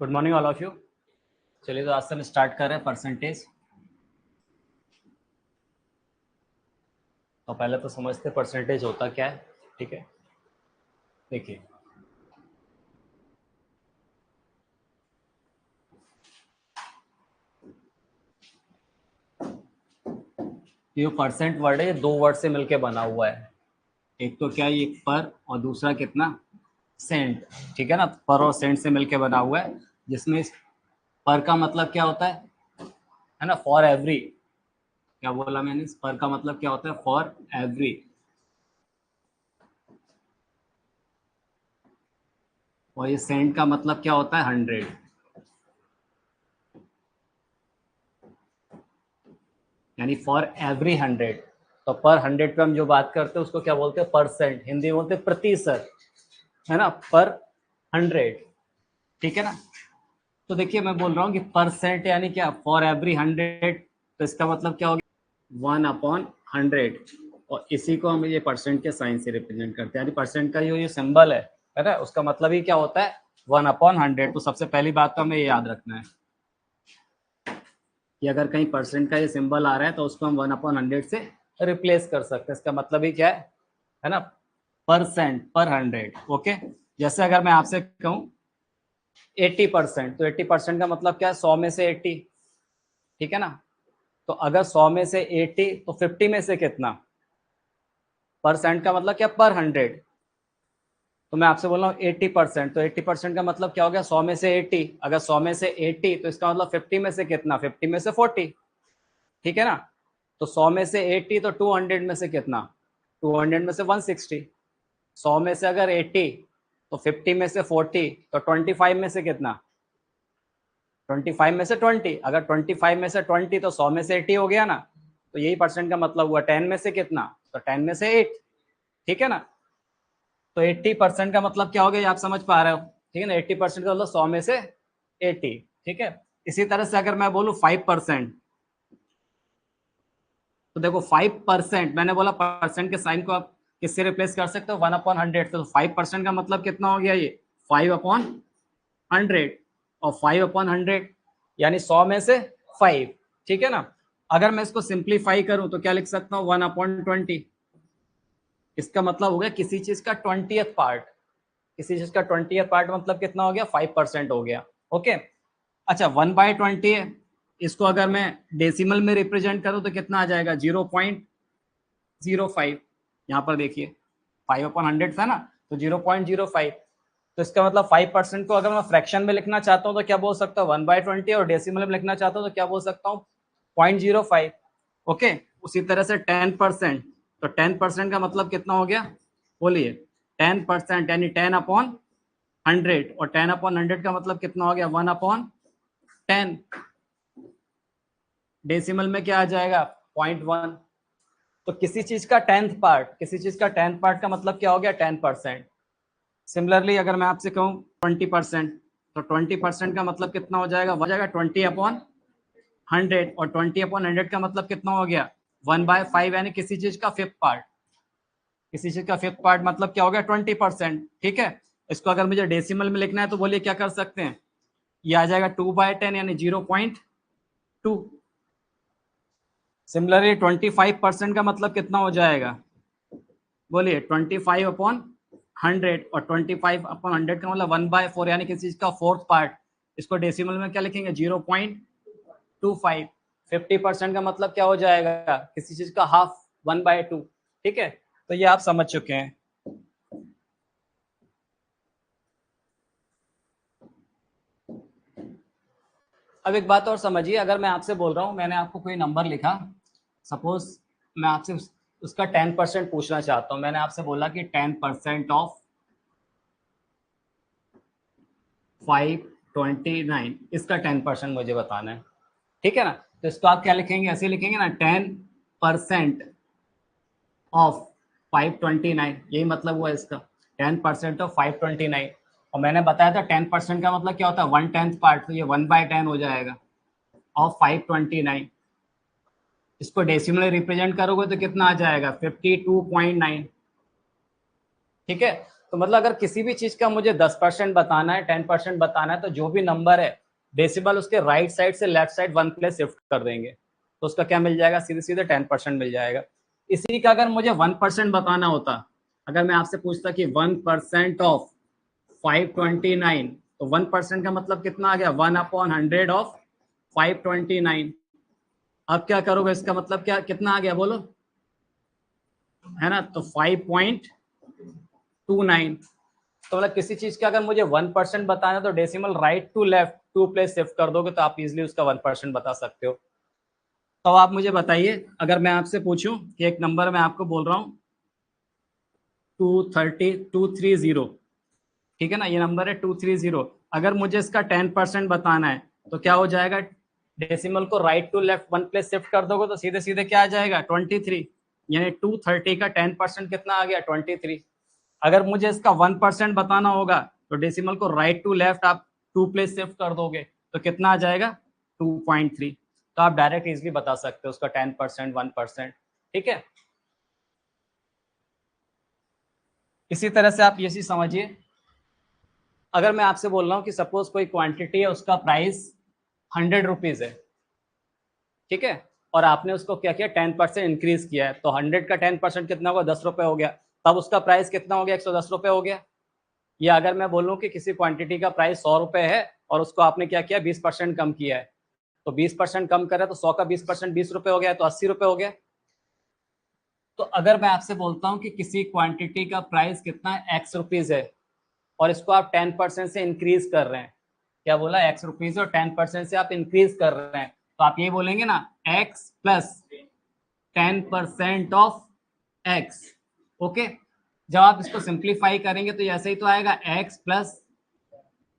Good morning all of you. चलिए तो आज से हम स्टार्ट कर रहे हैं परसेंटेज। तो पहले तो समझते हैं परसेंटेज होता क्या है। ठीक है, देखिए ये परसेंट वर्ड है, ये दो वर्ड से मिलके बना हुआ है। एक तो क्या है, ये पर, और दूसरा कितना, सेंट। ठीक है ना, पर और सेंट से मिलके बना हुआ है, जिसमें पर का मतलब क्या होता है ना, फॉर एवरी। क्या बोला मैंने, इस पर का मतलब क्या होता है, फॉर एवरी। और ये सेंट का मतलब क्या होता है, 100। यानी फॉर एवरी 100। तो पर 100 पे हम जो बात करते हैं उसको क्या बोलते हैं, परसेंट। हिंदी में बोलते हैं प्रतिशत, है ना, पर 100। ठीक है ना। तो देखिए मैं बोल रहा हूँ कि परसेंट यानी क्या, फॉर एवरी 100। तो इसका मतलब क्या हो गया, 1/100। और इसी को हम ये परसेंट के साइन से रिप्रेजेंट करते हैं। यानी परसेंट का ये सिंबल है ना, उसका मतलब ही क्या होता है, 1/100। तो सबसे पहली बात तो हमें ये याद रखना है कि अगर कहीं परसेंट का ये सिंबल आ रहा है तो उसको हम 1/100 से रिप्लेस कर सकते हैं। इसका मतलब ही क्या है ना, परसेंट पर 100। ओके, जैसे अगर मैं आपसे कहूँ 80%, तो 80% का मतलब क्या है, 100 में से 80। ठीक है ना। तो अगर 100 में से 80 तो 50 में से कितना, परसेंट का मतलब क्या, पर 100। तो मैं आपसे बोल रहा हूँ 80%, तो 80% का मतलब क्या हो गया, 100 में से 80। अगर 100 में से 80 तो इसका मतलब 50 में से कितना, 50 में से 40। ठीक है ना। तो 100 में से 80 तो 200 में से कितना, 200 में से 160। 100 में से अगर 80 तो 50 में से 40 तो 25 में से कितना, 25 में से 20। अगर 25 में से 20 तो 100 में से 80 हो गया ना। तो यही परसेंट का मतलब हुआ। 10 में से कितना, तो 10 में से 8। ठीक है ना। तो 80% का मतलब क्या हो गया, ये आप समझ पा रहे हो। ठीक है ना, 80% का मतलब 100 में से 80। ठीक है। इसी तरह से अगर मैं बोलूँ 5%, तो देखो 5%, मैंने बोला परसेंट के साइन को आप किससे रिप्लेस कर सकते हो, 1/100। तो 5% का मतलब कितना हो गया, ये 5/100। और 5/100 यानी 100 में से 5। ठीक है ना। अगर मैं इसको सिंप्लीफाई करूं तो क्या लिख सकता हूँ, 1/20। इसका मतलब हो गया किसी चीज का 20th पार्ट। किसी चीज का 20th पार्ट मतलब कितना हो गया, 5% हो गया। ओके। अच्छा, 1/20 है, इसको अगर मैं डेसिमल में रिप्रेजेंट करूं तो कितना आ जाएगा, 0.05। यहाँ पर देखिए 5/100 था ना, तो 0.05। तो इसका मतलब 5% को अगर मैं फ्रैक्शन में लिखना चाहता हूँ तो क्या बोल सकता हूँ, 1/20। और डेसिमल में लिखना चाहता हूँ तो क्या बोल सकता हूँ, 0.05। ओके। उसी तरह से 10%, तो 10% का मतलब कितना हो गया, बोलिए। 10% यानी 10/100। और 10/100 का मतलब कितना हो गया, 1/10। डेसिमल में क्या आ जाएगा, 0.1। तो किसी चीज का 10th पार्ट, किसी चीज का 10th पार्ट का मतलब क्या हो गया, 10%। सिमिलरली अगर मैं आपसे कहूँ 20%, तो 20% का मतलब कितना हो जाएगा, 20/100। और 20/100 का मतलब कितना हो गया, 1/5। यानी किसी चीज का 5th पार्ट। किसी चीज का 5th पार्ट मतलब क्या हो गया, 20%। ठीक है। इसको अगर मुझे डेसिमल में लिखना है तो बोलिए क्या कर सकते हैं, ये आ जाएगा 2/10 यानी 0.2। सिमिलरली 25% का मतलब कितना हो जाएगा, बोलिए 25/100। और 25/100 का मतलब 1/4 यानी किसी चीज का 4th पार्ट। इसको डेसिमल में क्या लिखेंगे, 0.25। 50% का मतलब क्या हो जाएगा, किसी चीज का हाफ, 1/2। ठीक है। तो ये आप समझ चुके हैं। अब एक बात और समझिए, अगर मैं आपसे बोल रहा हूँ, मैंने आपको कोई नंबर लिखा, सपोज मैं आपसे उसका 10% पूछना चाहता हूँ। मैंने आपसे बोला कि 10% ऑफ 529, इसका 10% मुझे बताना है। ठीक है ना। तो इसको आप क्या लिखेंगे, ऐसे लिखेंगे ना, 10% ऑफ 529। यही मतलब हुआ इसका, 10% ऑफ 529। और मैंने बताया था 10% का मतलब क्या होता है, 1/10 पार्ट। तो ये 1/10 हो जाएगा ऑफ 529। इसको डेसिमल रिप्रेजेंट करोगे तो कितना आ जाएगा, 52.9। ठीक है। तो मतलब अगर किसी भी चीज का मुझे 10% बताना है, 10% बताना है, तो जो भी नंबर है डेसिमल उसके राइट साइड से लेफ्ट साइड 1 प्लेस शिफ्ट कर देंगे, तो उसका क्या मिल जाएगा, सीधे सीधे 10% मिल जाएगा। इसी का अगर मुझे 1% बताना होता, अगर मैं आपसे पूछता कि 1% ऑफ 529, तो 1% का मतलब कितना आ गया, 1/100 ऑफ 529। अब क्या करोगे, इसका मतलब क्या कितना आ गया बोलो, है ना, तो 5.29। तो मतलब किसी चीज का अगर मुझे 1% बताना है तो decimal right to left 2 place shift कर दोगे तो आप इजिली उसका 1% बता सकते हो। तो आप मुझे बताइए, अगर मैं आपसे पूछूं कि एक नंबर मैं आपको बोल रहा हूँ 230, ठीक है ना, ये नंबर है 230, अगर मुझे इसका 10% बताना है तो क्या हो जाएगा, डेसिमल को right to left 1 place shift कर दोगे तो सीधे सीधे क्या आ जाएगा, 23, यानी 230 का 10% कितना आ गया, 23। अगर मुझे इसका 1% बताना होगा तो डेसिमल को राइट टू लेफ्ट आप 2 प्लेस शिफ्ट कर दोगे तो कितना आ जाएगा, 2.3। तो आप डायरेक्ट इजिली बता सकते हो उसका 10%, 1%, ठीक है। इसी तरह से आप ये चीज समझिए, अगर मैं आपसे बोल रहा हूँ कि सपोज कोई क्वांटिटी है, उसका प्राइस 100 रुपीज है, ठीक है, और आपने उसको क्या किया, 10% इंक्रीज किया है, तो 100 का 10% कितना होगा, 10 रुपए हो गया, तब उसका प्राइस कितना हो गया, 110 रुपए हो गया। या अगर मैं बोलूँ कि किसी क्वांटिटी का प्राइस 100 रुपए है और उसको आपने क्या किया, 20% कम किया है, तो 20% कम करे तो 100 का 20% 20 रुपए हो गया, तो 80 रुपए हो गया। तो अगर मैं आपसे बोलता हूँ कि किसी क्वांटिटी का प्राइस कितना है, एक्स रुपीज है, और इसको आप 10% से इंक्रीज कर रहे हैं, क्या बोला, एक्स रुपीज और 10% से आप इंक्रीज कर रहे हैं, तो आप ये बोलेंगे ना, x plus 10% of x. Okay, जब आप इसको सिंप्लीफाई करेंगे तो ऐसे ही तो आएगा, एक्स प्लस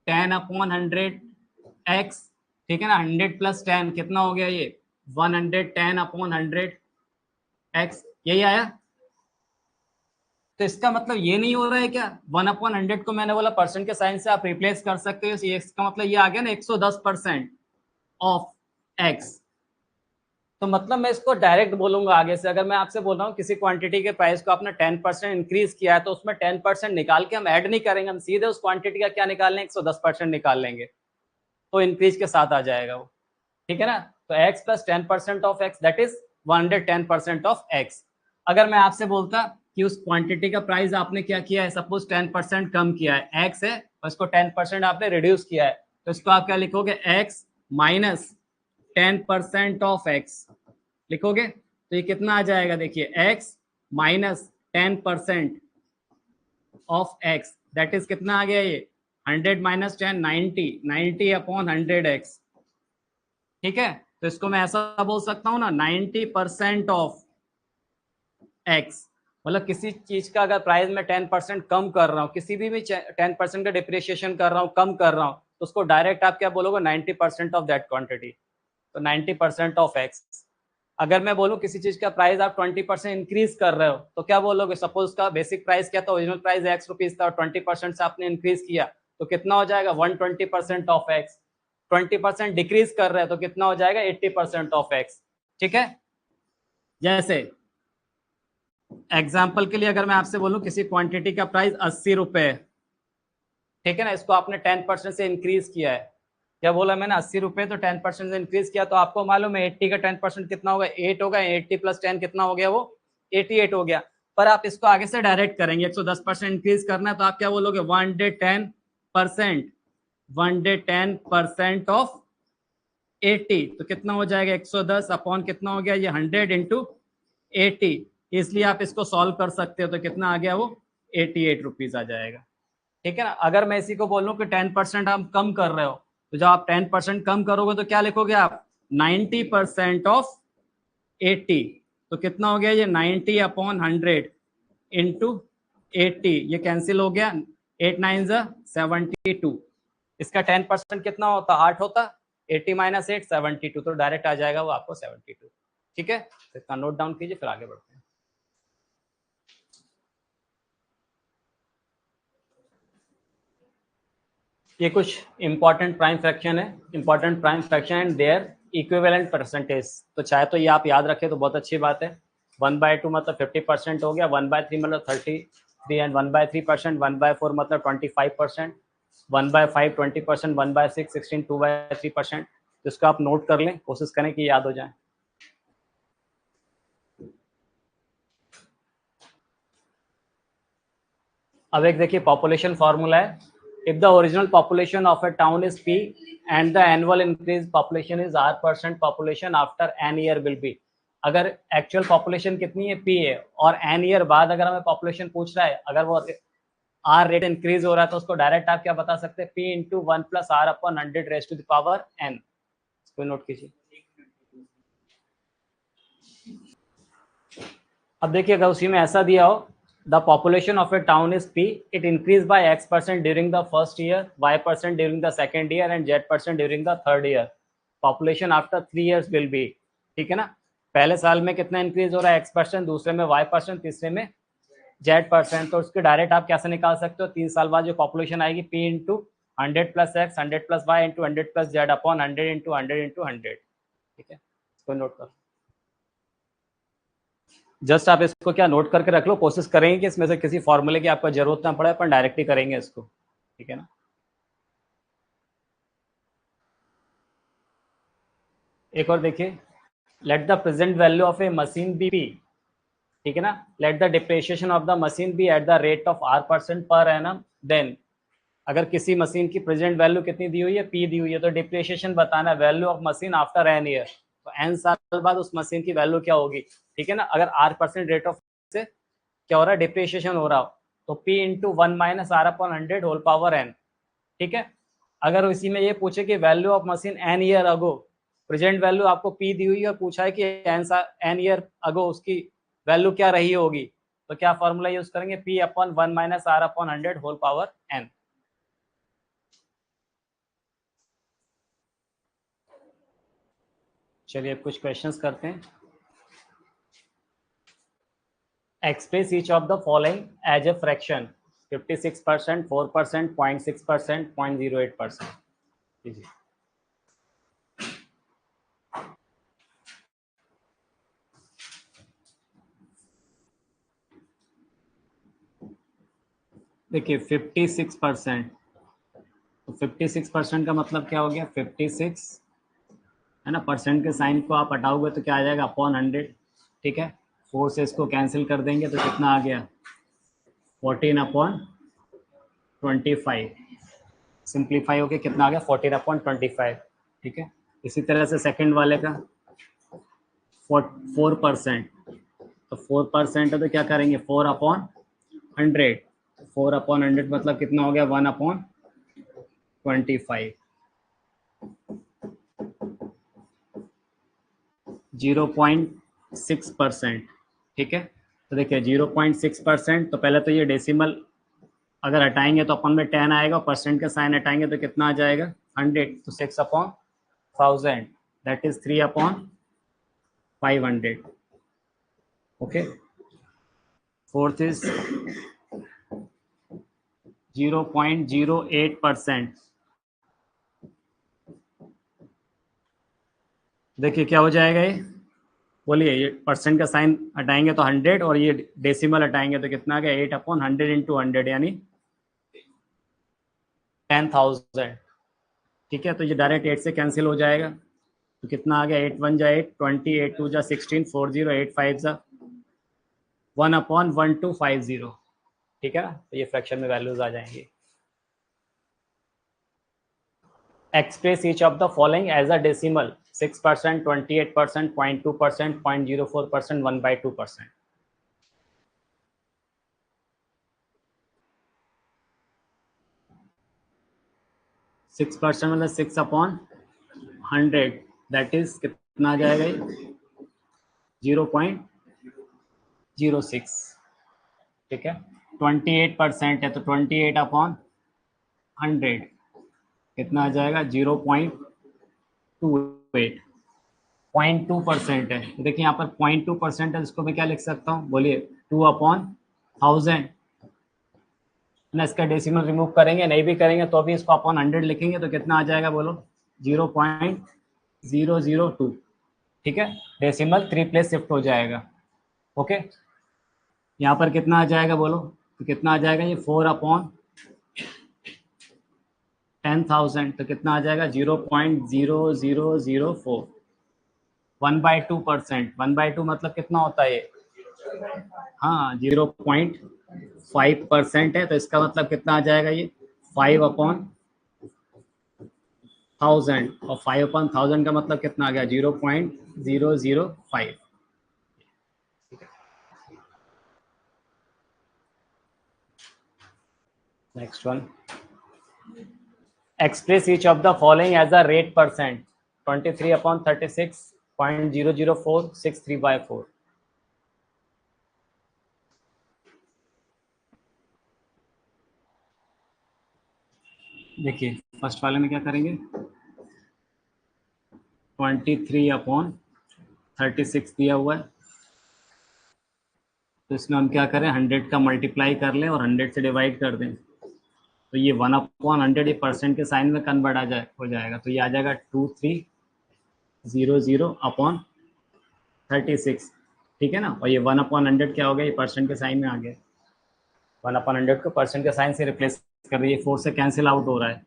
10/100 एक्स, ठीक है ना, 100 प्लस 10 कितना हो गया ये, 110/100 एक्स, यही आया। तो इसका मतलब ये नहीं हो रहा है क्या, 1/100 को मैंने बोला परसेंट के साइन से आप रिप्लेस कर सकते हो, इसका मतलब ये आ गया ना 110% ऑफ एक्स। तो मतलब मैं इसको डायरेक्ट बोलूंगा आगे से, अगर मैं आपसे बोल रहा हूँ किसी क्वांटिटी के प्राइस को आपने 10% इंक्रीज किया है, तो उसमें 10% निकाल के हम ऐड नहीं करेंगे, हम सीधे उस क्वांटिटी का क्या निकाल लेंगे, 110% निकाल लेंगे, तो इंक्रीज के साथ आ जाएगा वो, ठीक है ना। तो x plus 10% of x that is 110% of x. अगर मैं आपसे बोलता कि उस क्वांटिटी का प्राइस आपने क्या किया है, सपोज 10% कम किया है, x है और इसको 10% आपने रिड्यूस किया है, तो इसको आप क्या लिखोगे, x माइनस 10% ऑफ x लिखोगे, तो ये कितना आ जाएगा, देखिए x minus 10% of x that is कितना आ गया ये, 100 माइनस 10 90/100x, ठीक है। तो इसको मैं ऐसा बोल सकता हूँ ना, 90% ऑफ एक्स, मतलब किसी चीज का अगर प्राइस में 10% कम कर रहा हूँ, किसी भी 10% का डिप्रिसिएशन कर रहा हूँ, कम कर रहा हूँ, तो उसको डायरेक्ट आप क्या बोलोगे, 90% ऑफ दैट क्वांटिटी, तो 90% ऑफ एक्स। अगर मैं बोलूँ किसी चीज का प्राइस आप 20% इंक्रीज कर रहे हो, तो क्या बोलोगे, सपोज का बेसिक प्राइस क्या था, ओरिजिनल प्राइस एक्स रुपीज था और 20% से आपने इंक्रीज किया, तो कितना हो जाएगा, 120% ऑफ एक्स। 20% डिक्रीज कर रहे हैं तो कितना हो जाएगा, 80% ऑफ एक्स, ठीक है। जैसे एग्जाम्पल के लिए अगर मैं आपसे बोलूं किसी क्वांटिटी का प्राइस 80 रुपए, ठीक है ना, इसको आपने 10% से इंक्रीज किया है, क्या बोला मैंने, 80 रुपए, तो 10% से इंक्रीज किया, तो आपको मालूम है 80 का 10% कितना होगा, 8 होगा, 80 प्लस 10 कितना हो गया, वो 88 हो गया। पर आप इसको आगे से डायरेक्ट करेंगे, 110% इंक्रीज करना है, तो आप क्या बोलोगे, 110%, 110% ऑफ 80, तो कितना हो जाएगा, 110 अपॉन कितना हो गया, ये 100 इंटू 80, इसलिए आप इसको सॉल्व कर सकते हो, तो कितना आ गया, वो 88 रुपीज आ जाएगा, ठीक है ना। अगर मैं इसी को बोलूं कि 10% आप कम कर रहे हो, तो जब आप 10% कम करोगे तो क्या लिखोगे आप, 90% ऑफ 80, तो कितना हो गया, ये 90/100 इंटू 80, ये कैंसिल हो गया, 8 9 72, इसका 10% कितना होता, 8 होता, 80 माइनस 8 72, तो डायरेक्ट आ जाएगा वो आपको 72, ठीक है। तो इसका नोट डाउन कीजिए, फिर आगे बढ़ते हैं। ये कुछ इंपॉर्टेंट प्राइम फ्रैक्शन है, important prime fraction and their equivalent percentage, तो चाहे तो ये आप याद रखें तो बहुत अच्छी बात है। 1/2 मतलब 50% हो गया, 1/3 मतलब 3 एंड 1/3%, 1/4 मतलब 25%, 1/5 20%, 1/6 16, 2/3%। जिसको आप नोट कर लें, कोशिश करें कि याद हो जाए। अब एक देखिए पॉपुलेशन फॉर्मूला है, if the original population of a town is P and the annual increase population is r% population after n year will be. अगर एक्चुअल पॉपुलेशन कितनी है p है और n ईयर बाद अगर हमें पॉपुलेशन पूछ रहा है, अगर वो r रेट इंक्रीज हो रहा है तो उसको डायरेक्ट आप क्या बता सकते हैं, p into 1 plus r upon 100 raise to the power n। इसको नोट कीजिए। अब देखिए अगर उसी में ऐसा दिया हो, the population of a town is p, it increased by x% during the first year, y% during the second year and z% during the third year, population after 3 years will be। ठीक है ना, पहले साल में कितना increase हो रहा है x%, दूसरे में y%, तीसरे में z%। तो उसके डायरेक्ट आप कैसे निकाल सकते हो, 3 साल बाद जो पॉपुलेशन आएगी p into 100 plus x 100 plus y into 100 plus z upon 100 into 100 into 100। ठीक है, इसको नोट करो। जस्ट आप इसको क्या नोट करके रख लो, कोशिश करेंगे कि इसमें से किसी फॉर्मूले की आपको जरूरत ना पड़े, अपन डायरेक्ट ही करेंगे इसको। ठीक है ना, एक और देखिए, let the present value of a machine be P. ठीक है ना, let the depreciation of the machine be at the rate of r% per annum. Then अगर किसी मशीन की प्रेजेंट वैल्यू कितनी दी हुई है, p दी हुई है, तो डिप्रिसिएशन बताना है, value of machine after n year, तो n साल बाद उस मशीन की वैल्यू क्या होगी। ठीक है ना, अगर r% रेट ऑफ से क्या हो रहा है, डिप्रिसिएशन हो रहा हो, तो p into 1 minus r upon 100 whole power n। ठीक है, अगर इसी में ये पूछे कि value of machine n year ago, present value आपको p दी हुई है और पूछा है कि n ईयर अगो उसकी वैल्यू क्या रही होगी, तो क्या फॉर्मूला यूज करेंगे, p upon 1 minus r upon 100 whole power n। चलिए अब कुछ क्वेश्चंस करते हैं। Express each of the following as a fraction, 56%, 4%, 0.6%, 0.08%। देखिए 56%, तो 56% का मतलब क्या हो गया, 56 है ना, परसेंट के साइन को आप हटाओगे तो क्या आ जाएगा, अपॉन 100। ठीक है, 4 से इसको कैंसिल कर देंगे तो कितना आ गया, 14 अपॉन 25। सिंप्लीफाई होके कितना आ गया, 14 अपॉन 25। ठीक है, इसी तरह से सेकंड वाले का 4%, तो 4% है तो क्या करेंगे, 4 अपॉन 100। 4 अपॉन 100 मतलब कितना हो गया, 1 अपॉन 25। 0.6%। ठीक है, तो देखिए 0.6%, तो पहले तो ये डेसिमल अगर हटाएंगे तो अपन में 10 आएगा, परसेंट का साइन हटाएंगे तो कितना आ जाएगा, 100। तो 6 upon 1000 that is 3 upon 500। Okay, fourth is 0.08%। देखिए क्या हो जाएगा ये, बोलिए, ये परसेंट का साइन हटाएंगे तो 100 और ये डेसिमल हटाएंगे तो कितना आ गया, 8 अपॉन 100 इंटू 100 यानी 10,000। ठीक है, तो ये डायरेक्ट 8 से कैंसिल हो जाएगा, तो कितना आ गया, 8 1 जा 8, 20, 8 2 जा 16, 40 8 5 जा 1 अपॉन 1250। ठीक है ना, तो ये फ्रैक्शन में वैल्यूज आ जाएंगी। Express each of the following as a decimal, 6%, 28%, 0.2%, 0.04%, 1/2%। 6% मतलब 6 अपॉन 100 दैट इज कितना आ जाएगा, 0.06। ठीक है, 28% है तो 28 अपॉन 100 कितना आ जाएगा, 0.28। 0.2% है, देखिए यहाँ पर 0.2% है, इसको मैं क्या लिख सकता हूँ, बोलिए 2 अपॉन 1000 ना। इसका डेसिमल रिमूव करेंगे, नहीं भी करेंगे तो भी इसको अपॉन 100 लिखेंगे तो कितना आ जाएगा, बोलो 0.002। ठीक है, डेसिमल 3 प्लेस शिफ्ट हो जाएगा। ओके, यहाँ पर कितना आ जाएगा, बोलो तो कितना आ जाएगा ये 4/10,000, तो कितना आ जाएगा 0.0004, 1/2%। 1/2 मतलब कितना होता है ये, हाँ 0.5% है, तो इसका मतलब कितना आ जाएगा ये 5/1000, और 5/1000 का मतलब कितना आ गया 0.005। Next one, express each of the following as a rate percent, 23/36.004634। देखिए फर्स्ट वाले में क्या करेंगे, 23/36 दिया हुआ है, तो इसमें हम क्या करें 100 का मल्टीप्लाई कर लें और 100 से डिवाइड कर दें, तो ये 1/100 ये परसेंट के साइन में कन्वर्ट हो जाएगा, तो ये आ जाएगा 2300/36, ठीक है ना। और ये 1/100 क्या हो गया, ये परसेंट के साइन में आ गया, 1/100 को परसेंट के साइन से रिप्लेस कर रही है, 4 से कैंसिल आउट हो रहा है,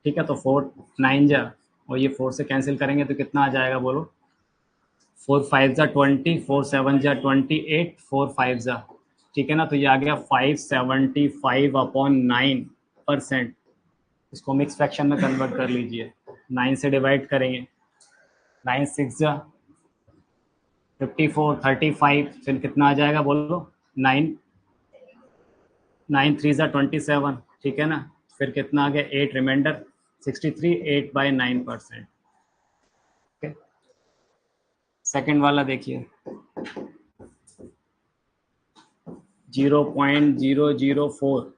ठीक है। तो 4 9 जा, और ये 4 से कैंसिल करेंगे तो कितना आ जाएगा बोलो, 4 5 जा 20, 4 7 जा 28, 4 5 जा, ठीक है ना। तो ये आ गया 575/9%। इसको मिक्स फ्रैक्शन में कन्वर्ट कर लीजिए, 9 से डिवाइड करेंगे, 9 6 जा 54, 35, फिर कितना आ जाएगा बोलो, 9 9 3 जा 27, ठीक है ना। फिर कितना आ गया 8 रिमाइंडर 63, 8/9%। ओके, सेकेंड वाला देखिए 0.004,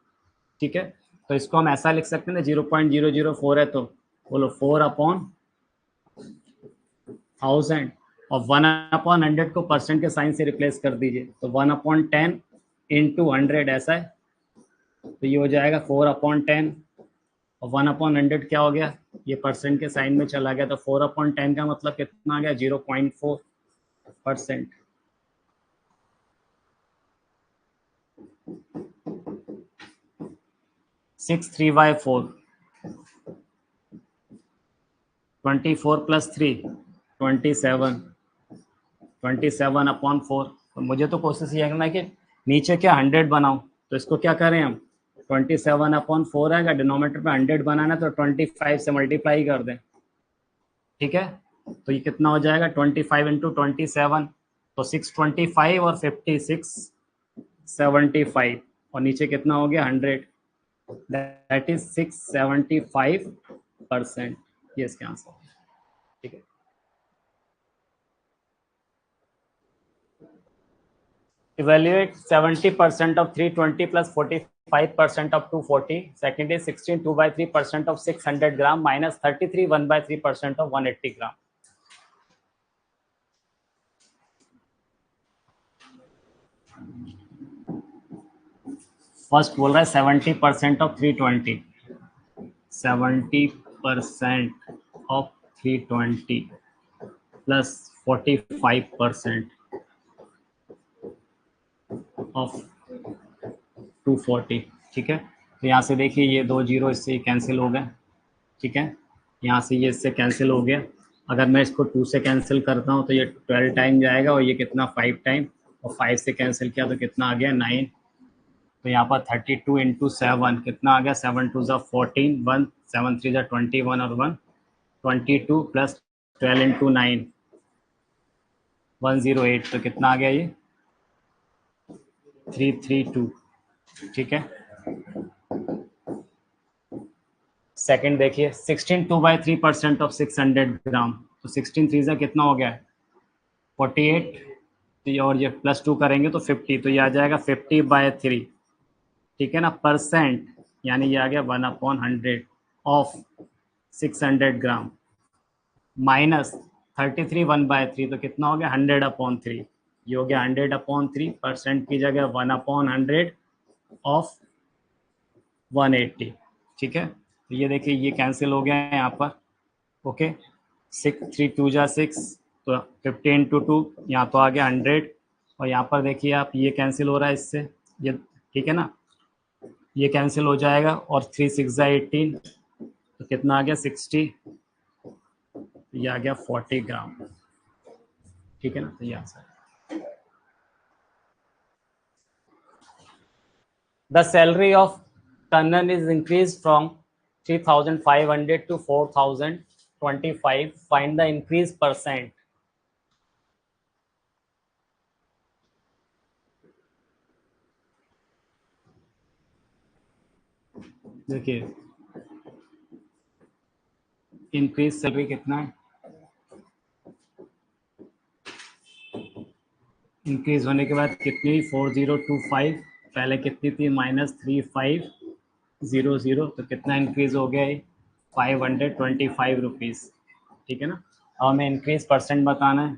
ठीक है। तो इसको हम ऐसा लिख सकते हैं ना, 0.004 है तो बोलो 4/1000, और 1/100 को परसेंट के साइन से रिप्लेस कर दीजिए, तो 1/10 इंटू 100 ऐसा है, तो ये हो जाएगा 4/10, और 1/100 क्या हो गया, ये परसेंट के साइन में चला गया, तो 4/10 का मतलब कितना आ गया 0.4%। 6 3/4, 24 + 3 27, 27/4। तो मुझे तो कोशिश ये करना है कि नीचे क्या 100 बनाऊं, तो इसको क्या करें हम 27/4 आएगा, डिनोमिनेटर पे 100 बनाना तो 25 से मल्टीप्लाई कर दें, ठीक है। तो ये कितना हो जाएगा 25 इंटू 27, तो 625 और 56 75, और नीचे कितना हो गया 100, दैट इज 675%, ये इसके आंसर, ठीक है। Evaluate 70% of 320 plus 45% of 240. Second is 16 2/3% of 600 gram minus 33 1/3% of 180 gram. First बोल रहा है 70% ऑफ 320, 70% ऑफ 320 प्लस 45% ऑफ 240, ठीक है। तो यहाँ से देखिए ये 2 जीरो इससे कैंसिल हो गए, ठीक है। यहाँ से ये इससे कैंसिल हो गया, अगर मैं इसको 2 से कैंसिल करता हूँ तो ये 12 टाइम जाएगा, और ये कितना 5 टाइम, और 5 से कैंसिल किया तो कितना आ गया 9, तो यहाँ पर 32 इंटू 7 कितना आ गया, 7 2 ज़ा 14, 1 7 3 ज़ा 21 और 1 22 प्लस 12 इंटू 9 108, तो कितना आ गया ये 332, ठीक है। सेकंड देखिए 16 2/3% ऑफ 600 ग्राम, तो 16 3 ज़ा कितना हो गया 48, तो ये और ये प्लस 2 करेंगे तो 50, तो ये आ जाएगा 50/3, ठीक है ना। परसेंट यानी ये आ गया 1/100 ऑफ 600 ग्राम माइनस 33 1/3, तो कितना हो गया 100/3, ये हो गया 100/3, परसेंट की जगह 1/100 ऑफ 180, ठीक है। तो ये देखिए ये कैंसिल हो गया है यहाँ पर, ओके। 6 3 2 जा 6, तो 50 इंटू 2 यहाँ तो आ गया 100, और यहाँ पर देखिए आप ये कैंसिल हो रहा है इससे, ये ठीक है ना, ये कैंसिल हो जाएगा और 3 6 18, तो कितना आ गया 60, ये आ गया 40 ग्राम। ठीक है ना, तो ये answer. The salary of Tannan is increase from 3,500 to 4,025, find the increase percent. देखिए इंक्रीज सैलरी कितना है, इंक्रीज होने के बाद कितनी 4025, पहले कितनी थी -3500, तो कितना इंक्रीज हो गया 525 रुपीज़। ठीक है ना, और हमें इंक्रीज परसेंट बताना है।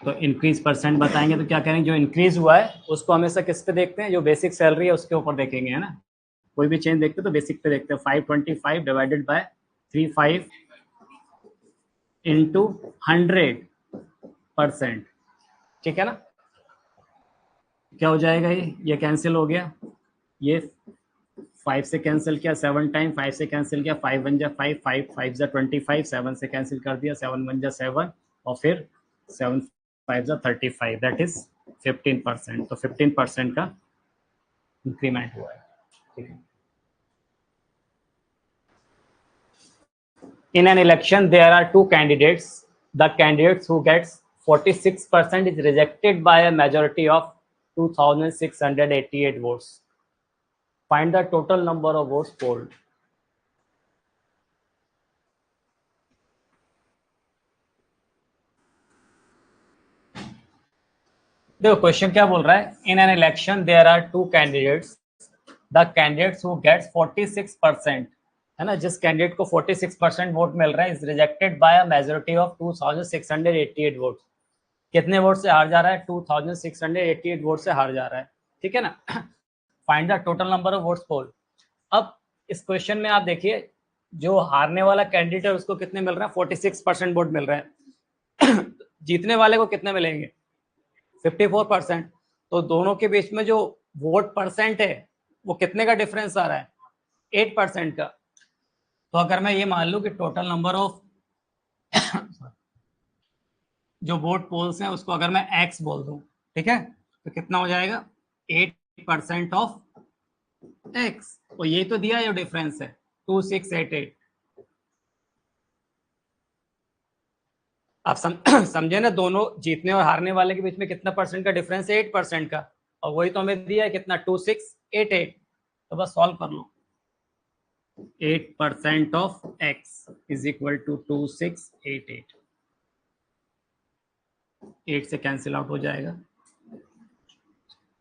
तो इंक्रीज परसेंट बताएंगे तो क्या करेंगे, जो इंक्रीज हुआ है उसको हमेशा किस पे देखते हैं, जो बेसिक सैलरी है उसके ऊपर देखेंगे, है ना। कोई भी चेंज देखते हैं तो बेसिक पे देखते हैं। 525 डिवाइडेड बाय 35 इंटू 100%। ठीक है ना, क्या हो जाएगा, ये कैंसिल हो गया, ये 5 से कैंसिल किया 7 टाइम, 5 से कैंसिल किया 5 1 जा 5, 5 5 जा 25, 7 से कैंसिल कर दिया 7 1 जा 7, और फिर 7 5 जा 35, दैट इज 15%। तो 15% का इंक्रीमेंट हुआ है। ठीक है। In an election there are two candidates. The candidates who gets 46% is rejected by a majority of 2,688 votes. Find the total number of votes polled. देखो क्वेश्चन क्या बोल रहा है, in an election there are two candidates, the candidates who gets 46%, है ना, जिस candidate को 46% vote मिल रहा है is rejected by a majority of 2688 vote. कितने वोट से हार जा रहा है, 2688 वोट से हार जा रहा है। ठीक है ना, find the total number of votes poll. अब इस क्वेश्चन में आप देखिए, जो हारने वाला कैंडिडेट है उसको कितने मिल रहा है, 46% वोट मिल रहा है। जीतने वाले को कितने मिलेंगे, 54%। तो दोनों के बीच में जो वोट परसेंट है वो कितने का डिफरेंस आ रहा है, 8% का। तो अगर मैं ये मान लूं कि टोटल नंबर ऑफ जो वोट पोल्स हैं उसको अगर मैं x बोल दूं, ठीक है, तो कितना हो जाएगा 8% ऑफ x, और ये तो दिया जो डिफरेंस है 2688। आप समझे ना, दोनों जीतने और हारने वाले के बीच में कितना परसेंट का डिफरेंस है, 8% का, और वही तो हमें दिया है कितना 2688। तो बस सॉल्व कर लो, 8% of x is equal to 2688, 8 से कैंसिल आउट हो जाएगा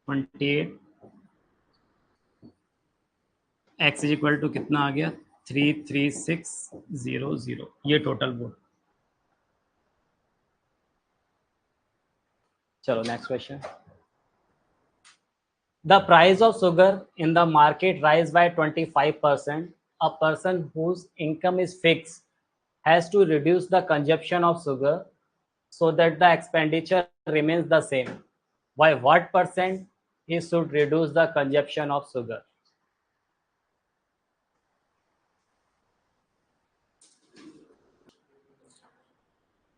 28, x इज इक्वल टू कितना आ गया 33600, ये टोटल वोट। चलो next question. The price of sugar in the market rise by 25%. A person whose income is fixed has to reduce the consumption of sugar so that the expenditure remains the same. By what percent he should reduce the consumption of sugar?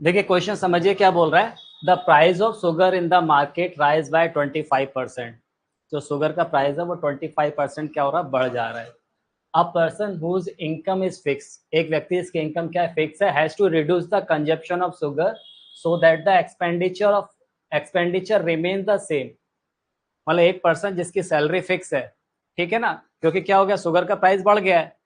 देखिए question समझिए क्या बोल रहा है, the price of sugar in the market rise by 25%। जो sugar का price है वो 25% क्या हो रहा है, बढ़ जा रहा है। A person whose income is fix, एक व्यक्ति इसकी इनकम क्या है, फिक्स है, has to reduce the consumption of sugar so that the expenditure remain the same. मतलब एक पर्सन जिसकी सैलरी फिक्स है, ठीक है ना, क्योंकि क्या हो गया, शुगर का प्राइस बढ़ गया है,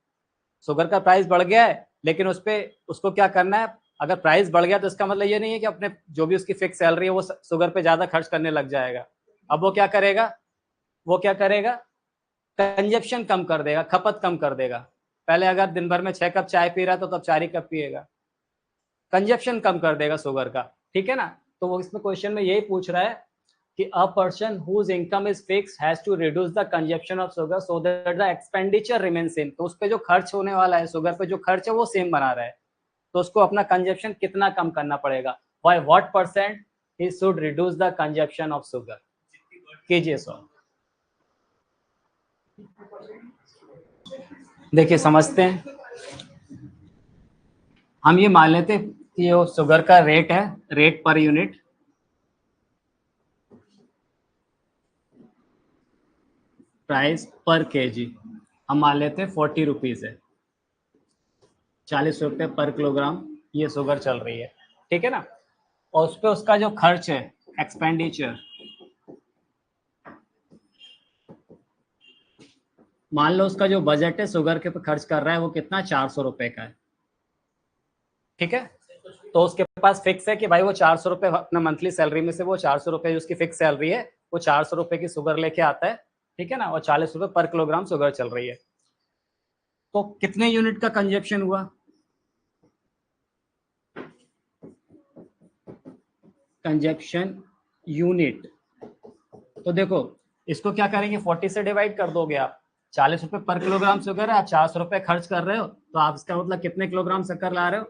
शुगर का प्राइस बढ़ गया है, लेकिन उस पे उसको क्या करना है, अगर प्राइस बढ़ गया तो इसका मतलब ये नहीं है कि अपने जो भी उसकी फिक्स सैलरी है वो शुगर पे ज्यादा खर्च करने लग जाएगा। अब वो क्या करेगा, कंजप्शन कम कर देगा, खपत कम कर देगा। पहले अगर दिन भर में 6 कप चाय पी रहा था तो अब 4 ही कप पिएगा, कंजप्शन कम कर देगा शुगर का। ठीक है ना, तो वो इसमें क्वेश्चन में यही पूछ रहा है कि a person whose income is fixed has to reduce the consumption of sugar so that the expenditure remain same. तो उस पे जो खर्च होने वाला है, शुगर पे जो खर्च है वो सेम बना रहा है। तो उसको अपना कंजप्शन कितना कम करना पड़ेगा, by what percent he should reduce the consumption of sugar, कीजिए सॉल्व। देखिए समझते हैं, हम ये मान लेते कि वो शुगर का रेट है, रेट पर यूनिट, प्राइस पर केजी हम मान लेते हैं 40 रुपीज है, 40 रुपये पर किलोग्राम ये शुगर चल रही है, ठीक है ना। और उस पर उसका जो खर्च है, एक्सपेंडिचर, मान लो उसका जो बजट है शुगर के पे खर्च कर रहा है वो कितना, 400 रुपए का है, ठीक है। तो उसके पास फिक्स है कि भाई वो 400 रुपए अपना मंथली सैलरी में से वो 400 रुपए उसकी फिक्स सैलरी है, वो 400 रुपए की शुगर लेके आता है, ठीक है ना, और 40 रुपए पर किलोग्राम शुगर चल रही है। तो कितने यूनिट का कंजप्शन हुआ, कंजप्शन यूनिट। तो देखो इसको क्या करेंगे, 40 से डिवाइड कर दोगे आप, 40 रुपए पर किलोग्राम शुगर है, आप 400 रुपए खर्च कर रहे हो, तो आप इसका मतलब कितने किलोग्राम शक्कर ला रहे हो,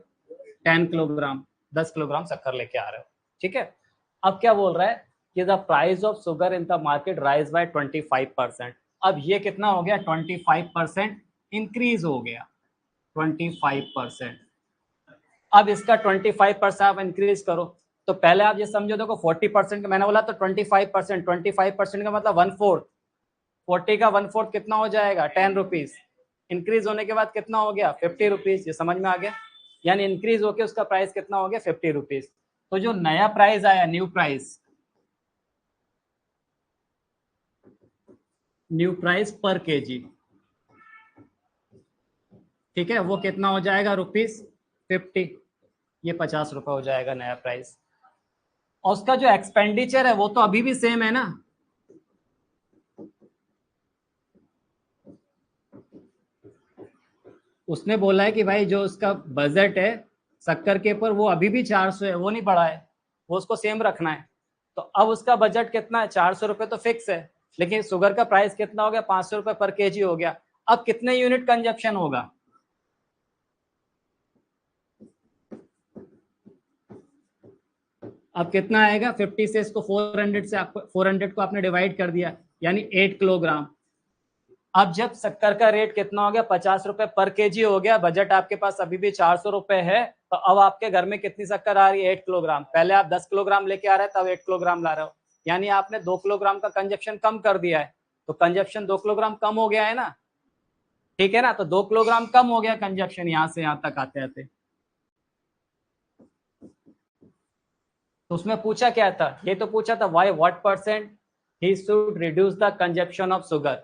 10 किलोग्राम, 10 किलोग्राम शक्कर लेके आ रहे हो, ठीक है। अब क्या बोल रहा है कि the price of sugar in the market rise by 25%। अब ये कितना हो गया, 25% इंक्रीज हो गया, 25%। अब इसका 25% आप इंक्रीज करो, तो पहले आप ये समझो, देखो 40% का मैंने बोला तो 25%, 25% का मतलब 1/4, 40 का 1/4 कितना हो जाएगा, 10 रुपीज, इंक्रीज होने के बाद कितना हो गया, 50 रुपीज, ये समझ में आ गया, यानी इंक्रीज होके उसका प्राइस कितना हो गया, 50 रुपीज। तो जो नया प्राइस आया, न्यू प्राइस पर केजी, ठीक है, वो कितना हो जाएगा, ₹50, ये 50 रुपए हो जाएगा नया प्राइस। और उसका जो एक्सपेंडिचर है वो तो अभी भी सेम है ना, उसने बोला है कि भाई जो उसका बजट है शक्कर के ऊपर वो अभी भी 400 है, वो नहीं बढ़ा है, वो उसको सेम रखना है। तो अब उसका बजट कितना है, 400 रुपए तो फिक्स है, लेकिन शुगर का प्राइस कितना हो गया, 500 रुपए पर केजी हो गया। अब कितने यूनिट कंजप्शन होगा, अब कितना आएगा, 50 से इसको 400 से, 400 को आपने डिवाइड कर दिया, यानी 8 किलोग्राम। अब जब शक्कर का रेट कितना हो गया, 50 रुपए पर केजी हो गया, बजट आपके पास अभी भी 400 रुपए है, तो अब आपके घर में कितनी शक्कर आ रही है, 8 किलोग्राम। पहले आप 10 किलोग्राम लेके आ रहे थे, तब 8 किलोग्राम ला रहे हो, यानी आपने 2 किलोग्राम का कंजप्शन कम कर दिया है, तो कंजप्शन 2 किलोग्राम कम हो गया है ना, ठीक है ना। तो 2 किलोग्राम कम हो गया कंजप्शन यहां से यहां तक आते आते। तो उसमें पूछा क्या था, ये तो पूछा था why what percent he should reduce the consumption of sugar.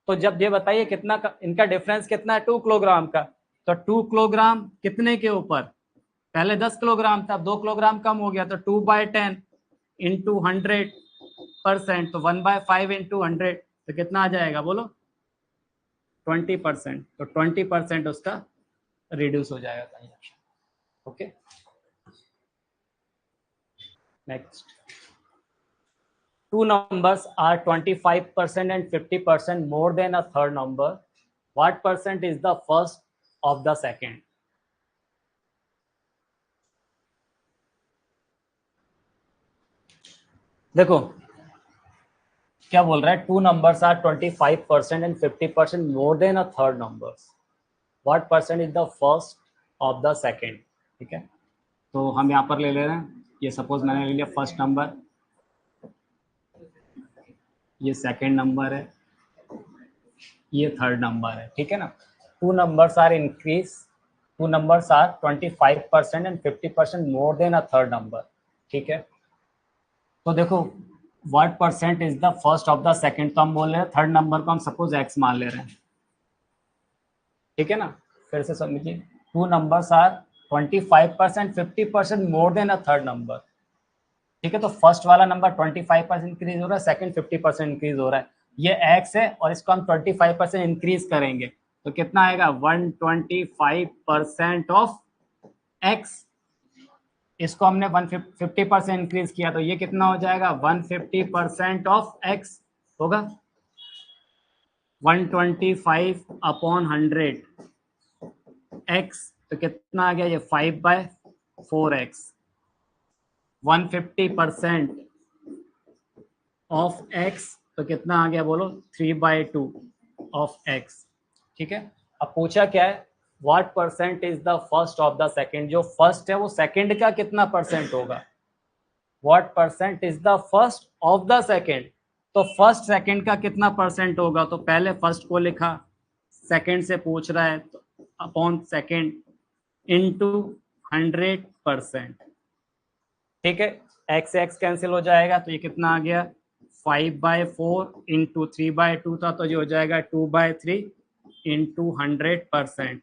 तो जब ये बताइए कितना इनका डिफरेंस कितना है, 2 किलोग्राम का, तो 2 किलोग्राम कितने के ऊपर, पहले 10 किलोग्राम था, अब 2 किलोग्राम कम हो गया, तो 2/10 इंटू 100%, तो 1/5 इंटू 100, तो कितना आ जाएगा बोलो, 20%। तो 20% उसका रिड्यूस हो जाएगा consumption. Okay, next. Two numbers are 25% and 50% more than a third number. What percent is the first of the second? देखो क्या बोल रहा है, two numbers are 25% and 50% more than a third numbers, what percent is the first of the second, ठीक है। तो हम यहाँ पर ले ले रहे हैं, ये सपोज मैंने ले लिया फर्स्ट नंबर, ये सेकेंड नंबर है, ये थर्ड नंबर है, ठीक है ना। Two numbers are increase, two numbers are 25% and 50% more than a third number, ठीक है। तो देखो what percent is the first of the second, तो हम बोल रहे हैं थर्ड नंबर को हम सपोज एक्स मान ले रहे हैं, ठीक है ना। फिर से समझिए, two numbers are 25% 50% more than a third number, ठीक है। तो फर्स्ट वाला नंबर 25% इंक्रीज हो रहा है, सेकंड 50% इंक्रीज हो रहा है, ये एक्स है, और इसको हम 25% इंक्रीज करेंगे, तो कितना आएगा, 125% ऑफ एक्स। इसको हमने 150% इंक्रीज किया, तो ये कितना हो जाएगा, 150% ऑफ एक्स होगा, 125/100 एक्स तो कितना आ गया ये 5/4x। 150% ऑफ x तो कितना आ गया बोलो 3/2 ऑफ x। ठीक है, अब पूछा क्या है, what percent is the first of the second. जो फर्स्ट है वो सेकंड का कितना परसेंट होगा, what percent is the first of the second. तो फर्स्ट सेकंड का कितना परसेंट होगा, तो पहले फर्स्ट को लिखा, सेकंड से पूछ रहा है तो अपॉन सेकंड इनटू 100%। ठीक है, एक्स एक्स कैंसिल हो जाएगा, तो ये कितना आ गया 5/4 इंटू 3/2 था, तो ये हो जाएगा 2/3 इंटू 100%।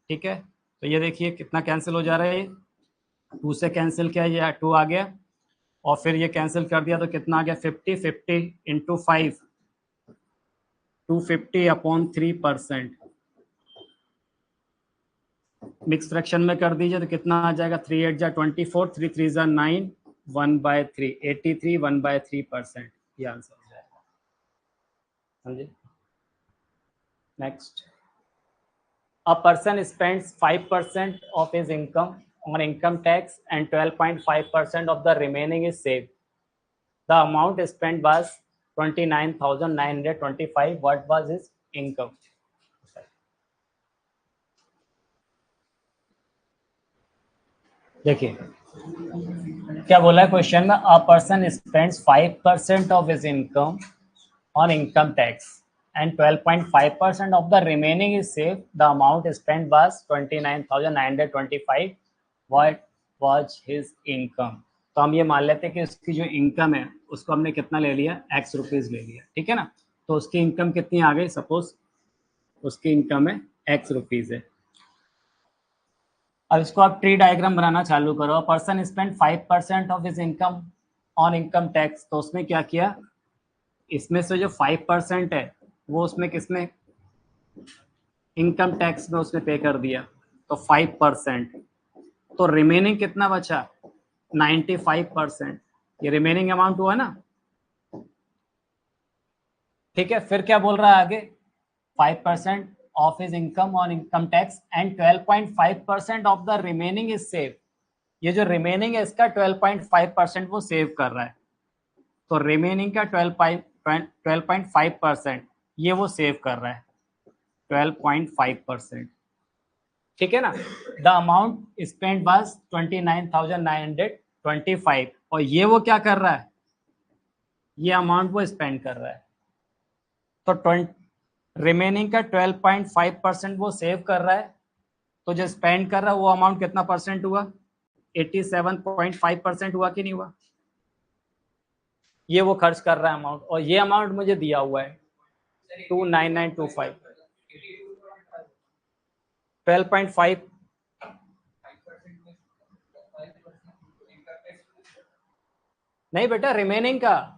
ठीक है, तो ये देखिए कितना कैंसिल हो जा रहा है, ये 2 से कैंसिल किया, ये 2 आ गया, और फिर ये कैंसिल कर दिया तो कितना आ गया 50 इंटू 5 250/3%। मिक्स फ्रैक्शन में कर दीजिए तो कितना आ जाएगा 3 8 जा 24, 3 3 जा 9, 1/3 83 1/3%। ये आंसर हो जाएगा। समझे? Next, a person spends 5% of his income on income tax and 12.5% of the remaining is saved. The amount spent was 29,925. What was his income? देखिए क्या बोला है क्वेश्चन में, a person spends 5% of his income on income tax and 12.5% of the remaining is saved. The amount spent was 29,925. What was his income? तो हम ये मान लेते हैं कि उसकी जो इनकम है उसको हमने कितना ले लिया, x रुपीज ले लिया। ठीक है ना, तो उसकी इनकम कितनी आ गई, सपोज उसकी इनकम है x रुपीज है। अब इसको आप ट्री डायग्राम बनाना चालू करो। Person spend 5% of his income on income tax, तो उसमें क्या किया, इसमें से जो 5% है वो उसमें किसमें, इनकम टैक्स में उसने पे कर दिया, तो 5%। तो रिमेनिंग कितना बचा 95%। ये रिमेनिंग अमाउंट हुआ ना। ठीक है, फिर क्या बोल रहा है आगे, 5% of his income on income tax and 12.5% of the remaining is save. ये जो रिमेनिंग है इसका 12.5% वो सेव कर रहा है, तो रिमेनिंग का 12.5% ये वो सेव कर रहा है 12.5%। ठीक है ना, द अमाउंट स्पेंड वाज 29,925, और ये वो क्या कर रहा है, ये अमाउंट वो स्पेंड कर रहा है। तो रिमेनिंग का 12.5% वो सेव कर रहा है, तो जो स्पेंड कर रहा है वो अमाउंट कितना परसेंट हुआ, 87.5% हुआ कि नहीं हुआ। ये वो खर्च कर रहा है अमाउंट, और ये अमाउंट मुझे दिया हुआ है 29925। 12.5 नहीं बेटा, रिमेनिंग का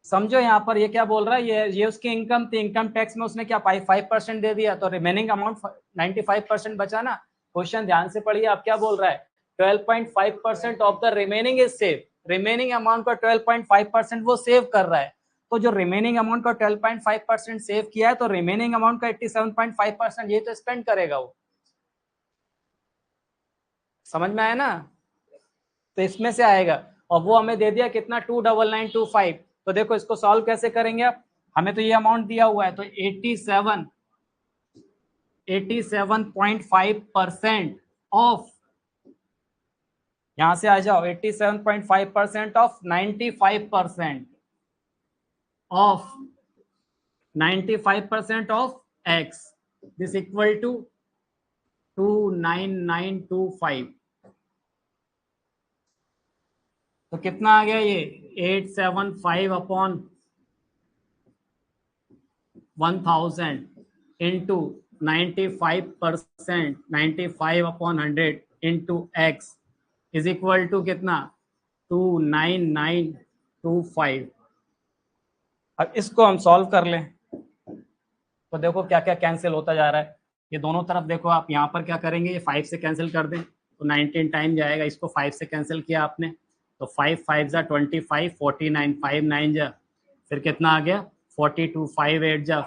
समझो। यहाँ पर ये क्या बोल रहा है, ये उसकी इनकम थी, इनकम टैक्स में उसने क्या 5% दे दिया, तो रिमेनिंग अमाउंट 95% बचा ना। क्वेश्चन ध्यान से पढ़िए, आप क्या बोल रहा है, 12.5% of the remaining is save. Remaining amount का 12.5% वो सेव कर रहा है, तो जो रिमेनिंग अमाउंट का 12.5% सेव किया है, तो रिमेनिंग अमाउंट का 87.5% ये तो स्पेंड करेगा वो। समझ में आया ना, तो इसमें से आएगा, और वो हमें दे दिया कितना 29925। तो देखो इसको सॉल्व कैसे करेंगे आप, हमें तो ये अमाउंट दिया हुआ है, तो 87.5% ऑफ, यहां से आ जाओ, 87.5% of 95% of 95% of x, this equal to 29925। तो कितना आ गया ये 875/1000 into 95%, 95/100 into x is equal to कितना 29925। अब इसको हम सॉल्व कर लें तो देखो क्या क्या कैंसिल होता जा रहा है। ये दोनों तरफ देखो, आप यहाँ पर क्या करेंगे, ये 5 से कैंसिल कर दें तो 19 टाइम जाएगा, इसको 5 से कैंसिल किया आपने तो 5 5 जा 25, 49 5 9 जा, फिर कितना आ गया 42, 5 8 जा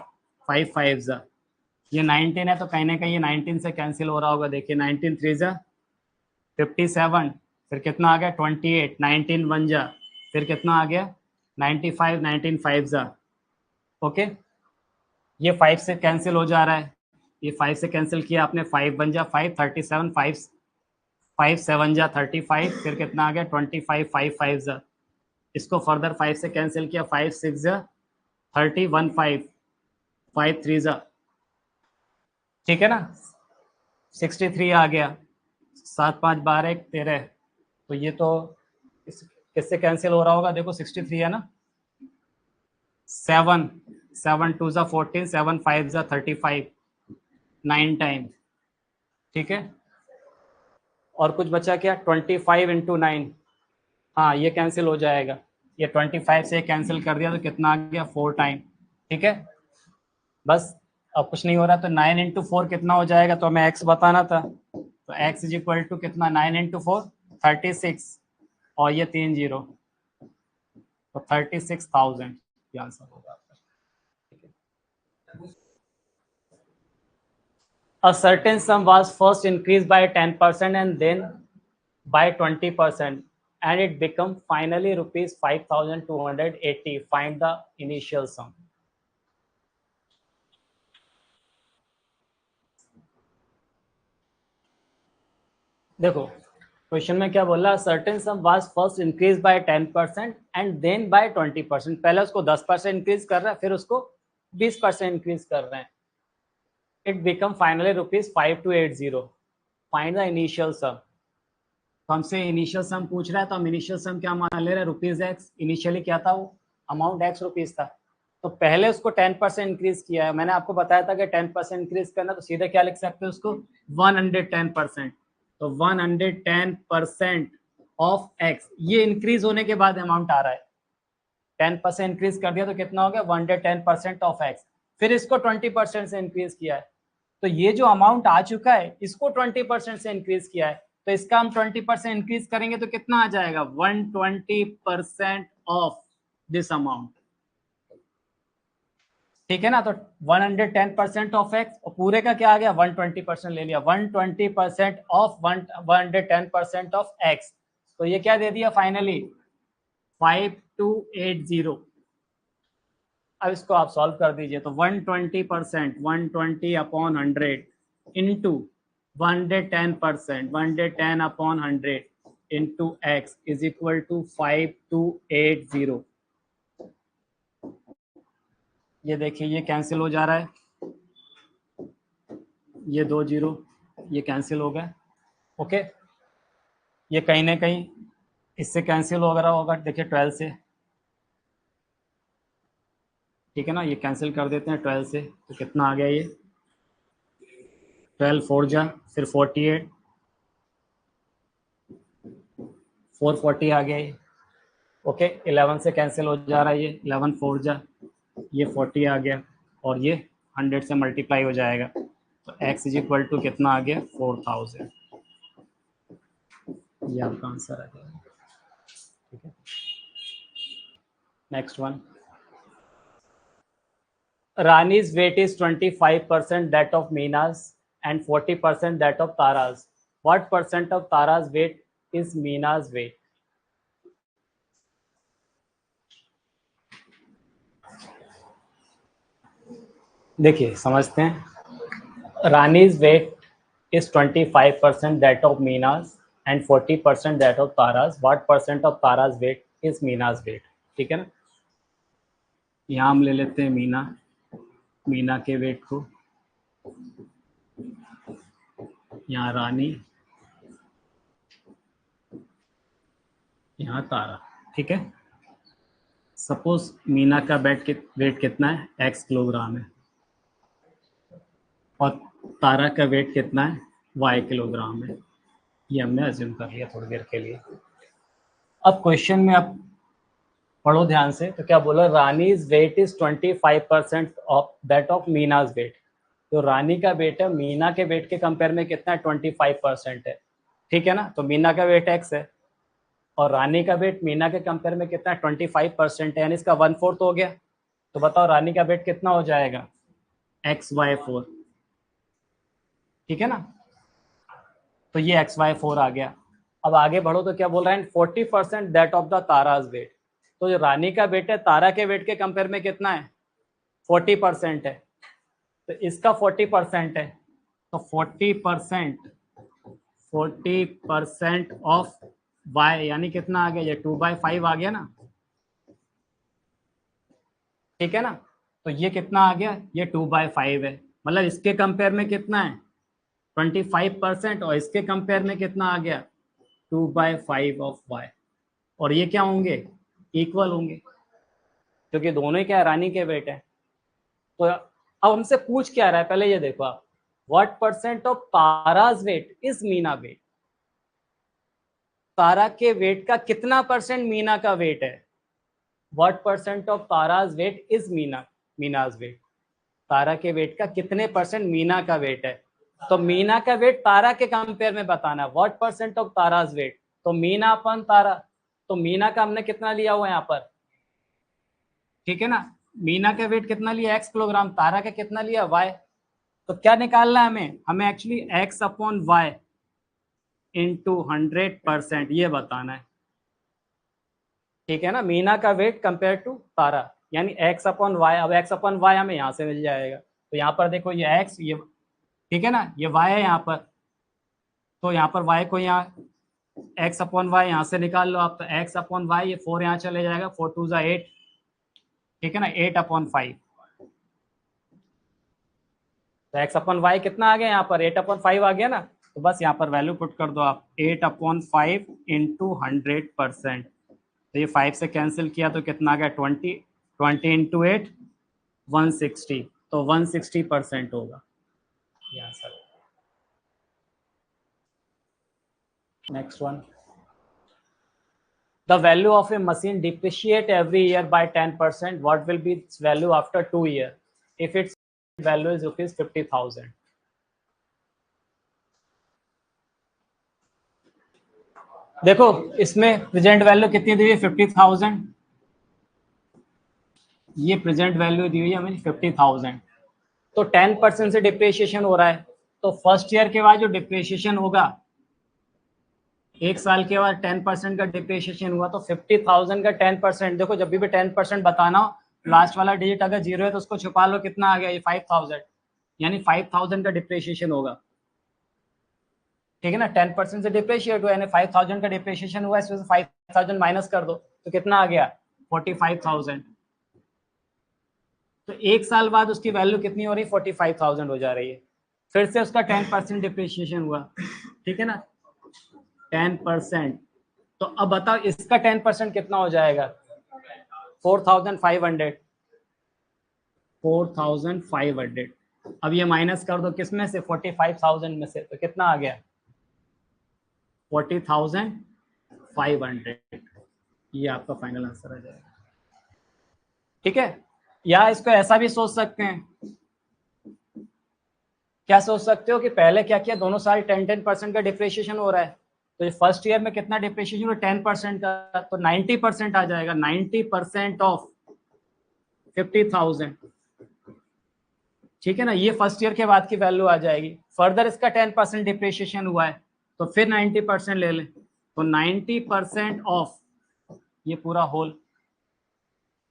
5 5 जा ये 19 है तो कहीं ना कहीं ये 19 से कैंसिल हो रहा होगा। देखिए 19 3 जा 57, फिर कितना आ गया 28, 19 1 जा, फिर कितना आ गया 95, 19 5 जा। ओके, ये 5 से कैंसिल हो जा रहा है, ये 5 से कैंसिल किया आपने, 5 1 जा 5, 37 5, 5 7 जा 35, फिर कितना आ गया 25, 5 5 जा। इसको फर्दर 5 से कैंसिल किया, 5 6 जा 30, 1 5, 5 3 जा, ठीक है ना, 63 आ गया, 7 5 12 1 13, तो ये तो किससे कैंसिल हो रहा होगा, देखो 63 है ना, 7 7 2 जा 14, 7 5 जा 35, 9 टाइम, ठीक है। और कुछ बचा क्या, 25 इंटू 9, हाँ ये कैंसिल हो जाएगा, ये 25 से कैंसिल कर दिया तो कितना आ गया 4 टाइम, ठीक है। बस अब कुछ नहीं हो रहा, तो 9 इंटू 4 कितना हो जाएगा, तो हमें x बताना था, तो x इज इक्वल टू कितना, 9 इंटू 4 36, और ये 3 जीरो, तो 36,000 ये आंसर होगा आपका। A certain sum was first increased by 10% and then by 20%, and it become finally rupees 5,280. Find the initial sum. देखो क्वेश्चन में क्या बोला, certain sum was first increase by 10% and then by 20%, पहले उसको 10% इंक्रीज कर रहा है, फिर उसको 20% इंक्रीज कर रहे हैं। It become finally rupees 5280, find the initial sum. तो हमसे इनिशियल सम पूछ रहा है, तो हम इनिशियल सम क्या मान ले रहे हैं, रुपीज एक्स, इनिशियली क्या था वो अमाउंट एक्स रुपीज था, तो पहले उसको 10% इंक्रीज किया है, मैंने आपको बताया था कि 10% इंक्रीज करना, तो सीधे क्या लिख सकते हैं उसको 110%, तो 110% ऑफ एक्स, ये इंक्रीज होने के बाद अमाउंट आ रहा है, 10% इंक्रीज कर दिया तो कितना हो गया 110% ऑफ एक्स, फिर इसको 20% से इंक्रीज किया है, तो ये जो अमाउंट आ चुका है इसको 20% से इंक्रीज किया है, तो इसका हम 20% इंक्रीज करेंगे तो कितना आ जाएगा 120% ऑफ दिस अमाउंट, ठीक है ना। तो 110% ऑफ एक्स, और पूरे का क्या आ गया 120% ले लिया, 120% ऑफ 110% ऑफ एक्स, तो ये क्या दे दिया फाइनली 5280। अब इसको आप सॉल्व कर दीजिए, तो 120%, 120 upon 100 into 110%, 110 upon 100 into x is equal to 5280। ये देखिए ये कैंसिल हो जा रहा है, ये 2 जीरो ये कैंसिल हो गए, ओके। ये कहीं ना कहीं इससे कैंसिल हो रहा होगा, देखिए 12 से, ठीक है ना, ये कैंसिल कर देते हैं 12 से, तो कितना आ गया ये 12 4 जा, फिर 48, 440 आ गया ये, ओके। 11 से कैंसिल हो जा रहा है, ये 11 4 जा, ये 40 आ गया, और ये 100 से मल्टीप्लाई हो जाएगा, तो x इज इक्वल टू कितना आ गया 4000, ये आपका आंसर आ गया, ठीक है। Next one, Rani's weight is 25% that of Meena's and 40% that of Tara's. What percent of Tara's weight is Meena's weight? देखिए समझते हैं, Rani's weight is 25% that of Meena's and 40% that of Tara's. What percent of Tara's weight is Meena's weight? ठीक है ना, यहाँ हम ले लेते हैं मीना के वेट को, यहाँ रानी, यहाँ तारा, ठीक है। सपोज मीना का वेट कितना है x किलोग्राम है, और तारा का वेट कितना है y किलोग्राम है, ये हमने अज्यूम कर लिया थोड़ी देर के लिए। अब क्वेश्चन में आप पढ़ो ध्यान से, तो क्या बोला, Rani's weight is 25% of that of Meena's weight, तो रानी का वेट है मीना के वेट के कंपेयर में कितना है 25% है, ठीक है ना। तो मीना का वेट x है और रानी का वेट मीना के कंपेयर में कितना है 25% है, यानी इसका 1/4 हो गया, तो बताओ रानी का वेट कितना हो जाएगा x/4, ठीक है ना। तो ये XY4 आ गया। अब आगे बढ़ो तो क्या बोल रहा है, 40% दैट ऑफ द ताराज वेट। तो जो रानी का वेट है तारा के वेट के कंपेयर में कितना है, 40% है। तो इसका 40% है, तो 40% ऑफ y यानी कितना आ गया, ये 2/5 आ गया ना, ठीक है ना। तो ये कितना आ गया, ये 2/5 है, मतलब इसके कंपेयर में कितना है 25%, और इसके कंपेयर में कितना आ गया 2/5 ऑफ y। और ये क्या होंगे, इक्वल होंगे, क्योंकि दोनों ही क्या है, रानी के वेट है। तो अब हमसे पूछ क्या रहा है, पहले ये देखो आप, what percent of Tara's weight is Meena weight. Tara के वेट का कितना परसेंट मीना का वेट है, what percent of Tara's weight is Meena's weight. Tara के वेट का कितने परसेंट मीना का वेट है। तो मीना का वेट तारा के कंपेयर में बताना, what percent of Tara's wait, तो मीना अपन तारा। तो मीना का हमने कितना लिया हुआ यहाँ पर, ठीक है ना, मीना का वेट कितना लिया x किलोग्राम, तारा का कितना लिया y। तो क्या निकालना है हमें एक्चुअली x/y इंटू 100% ये बताना है, ठीक है ना। मीना का वेट कंपेयर टू तारा यानी x/y। अब x/y हमें यहाँ से मिल जाएगा, तो यहाँ पर देखो ये x, ये ठीक है ना, ये y है यहाँ पर, तो यहाँ पर y को यहाँ x/y यहाँ से निकाल लो आप, तो x/y, ये 4 यहाँ चले जाएगा, 4 2 ज़ा 8, ठीक है ना, 8/5। तो x/y कितना आ गया यहाँ पर, 8/5 आ गया ना। तो बस यहाँ पर वैल्यू पुट कर दो आप, 8/5 इंटू 100%। तो ये 5 से कैंसिल किया तो कितना आ गया 20, 20 इंटू 8 160, तो 160% होगा ये answer. Next one, the value of a machine depreciate every year by 10%, what will be its value after 2 years if its value is rupees 50,000। देखो इसमें प्रेजेंट वैल्यू कितनी दी हुई है 50,000, ये प्रेजेंट वैल्यू दी हुई है हमें 50,000। तो 10% से डिप्रिसिएशन हो रहा है, तो फर्स्ट ईयर के बाद जो डिप्रिसिएशन होगा, एक साल के बाद 10% का डिप्रिसिएशन हुआ, तो 50,000 का 10%, देखो जब भी 10% बताना हो, लास्ट वाला डिजिट अगर जीरो है तो उसको छुपा लो, कितना आ गया ये 5,000, यानी 5,000 का डिप्रिसिएशन होगा, ठीक है ना। 10% से डिप्रिशिएट हुआ यानी 5,000 का डिप्रिसिएशन हुआ, इसमें से 5,000 माइनस कर दो तो कितना आ गया 45,000। तो एक साल बाद उसकी वैल्यू कितनी हो रही 45,000 हो जा रही है, फिर से उसका 10% डिप्रिसिएशन हुआ, ठीक है ना, 10%। तो अब बताओ इसका 10% कितना हो जाएगा 4,500, 4,500। अब ये माइनस कर दो किसमें से 45,000 में से, तो कितना आ गया 40,500, ये आपका फाइनल आंसर आ जाएगा, ठीक है। या इसको ऐसा भी सोच सकते हैं, क्या सोच सकते हो कि पहले क्या किया, दोनों साल 10% का डिप्रिसिएशन हो रहा है, तो फर्स्ट ईयर में कितना डिप्रिसिएशन हो 10% का, तो 90% आ जाएगा, 90% ऑफ 50,000, ठीक है ना। ये फर्स्ट ईयर के बाद की वैल्यू आ जाएगी। फर्दर इसका 10% डिप्रिसिएशन हुआ है तो फिर 90% ले लें, तो 90% ऑफ ये पूरा होल,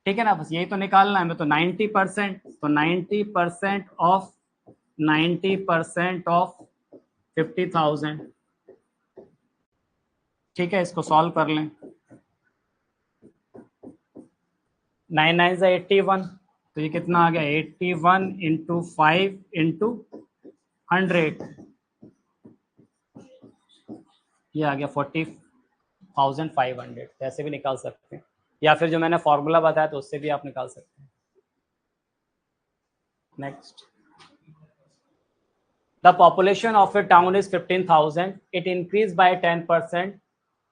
ठीक है ना, बस यही तो निकालना है हमें। तो 90%, तो 90% ऑफ 90% ऑफ 50,000, ठीक है। इसको सॉल्व कर लें, 9 9 से 81, तो ये कितना आ गया 81 इंटू 5 इंटू 100, ये आ गया 40,500। ऐसे भी निकाल सकते हैं, या फिर जो मैंने फॉर्मूला बताया तो उससे भी आप निकाल सकते हैं। Next, the population of A town is 15,000, it increase by 10%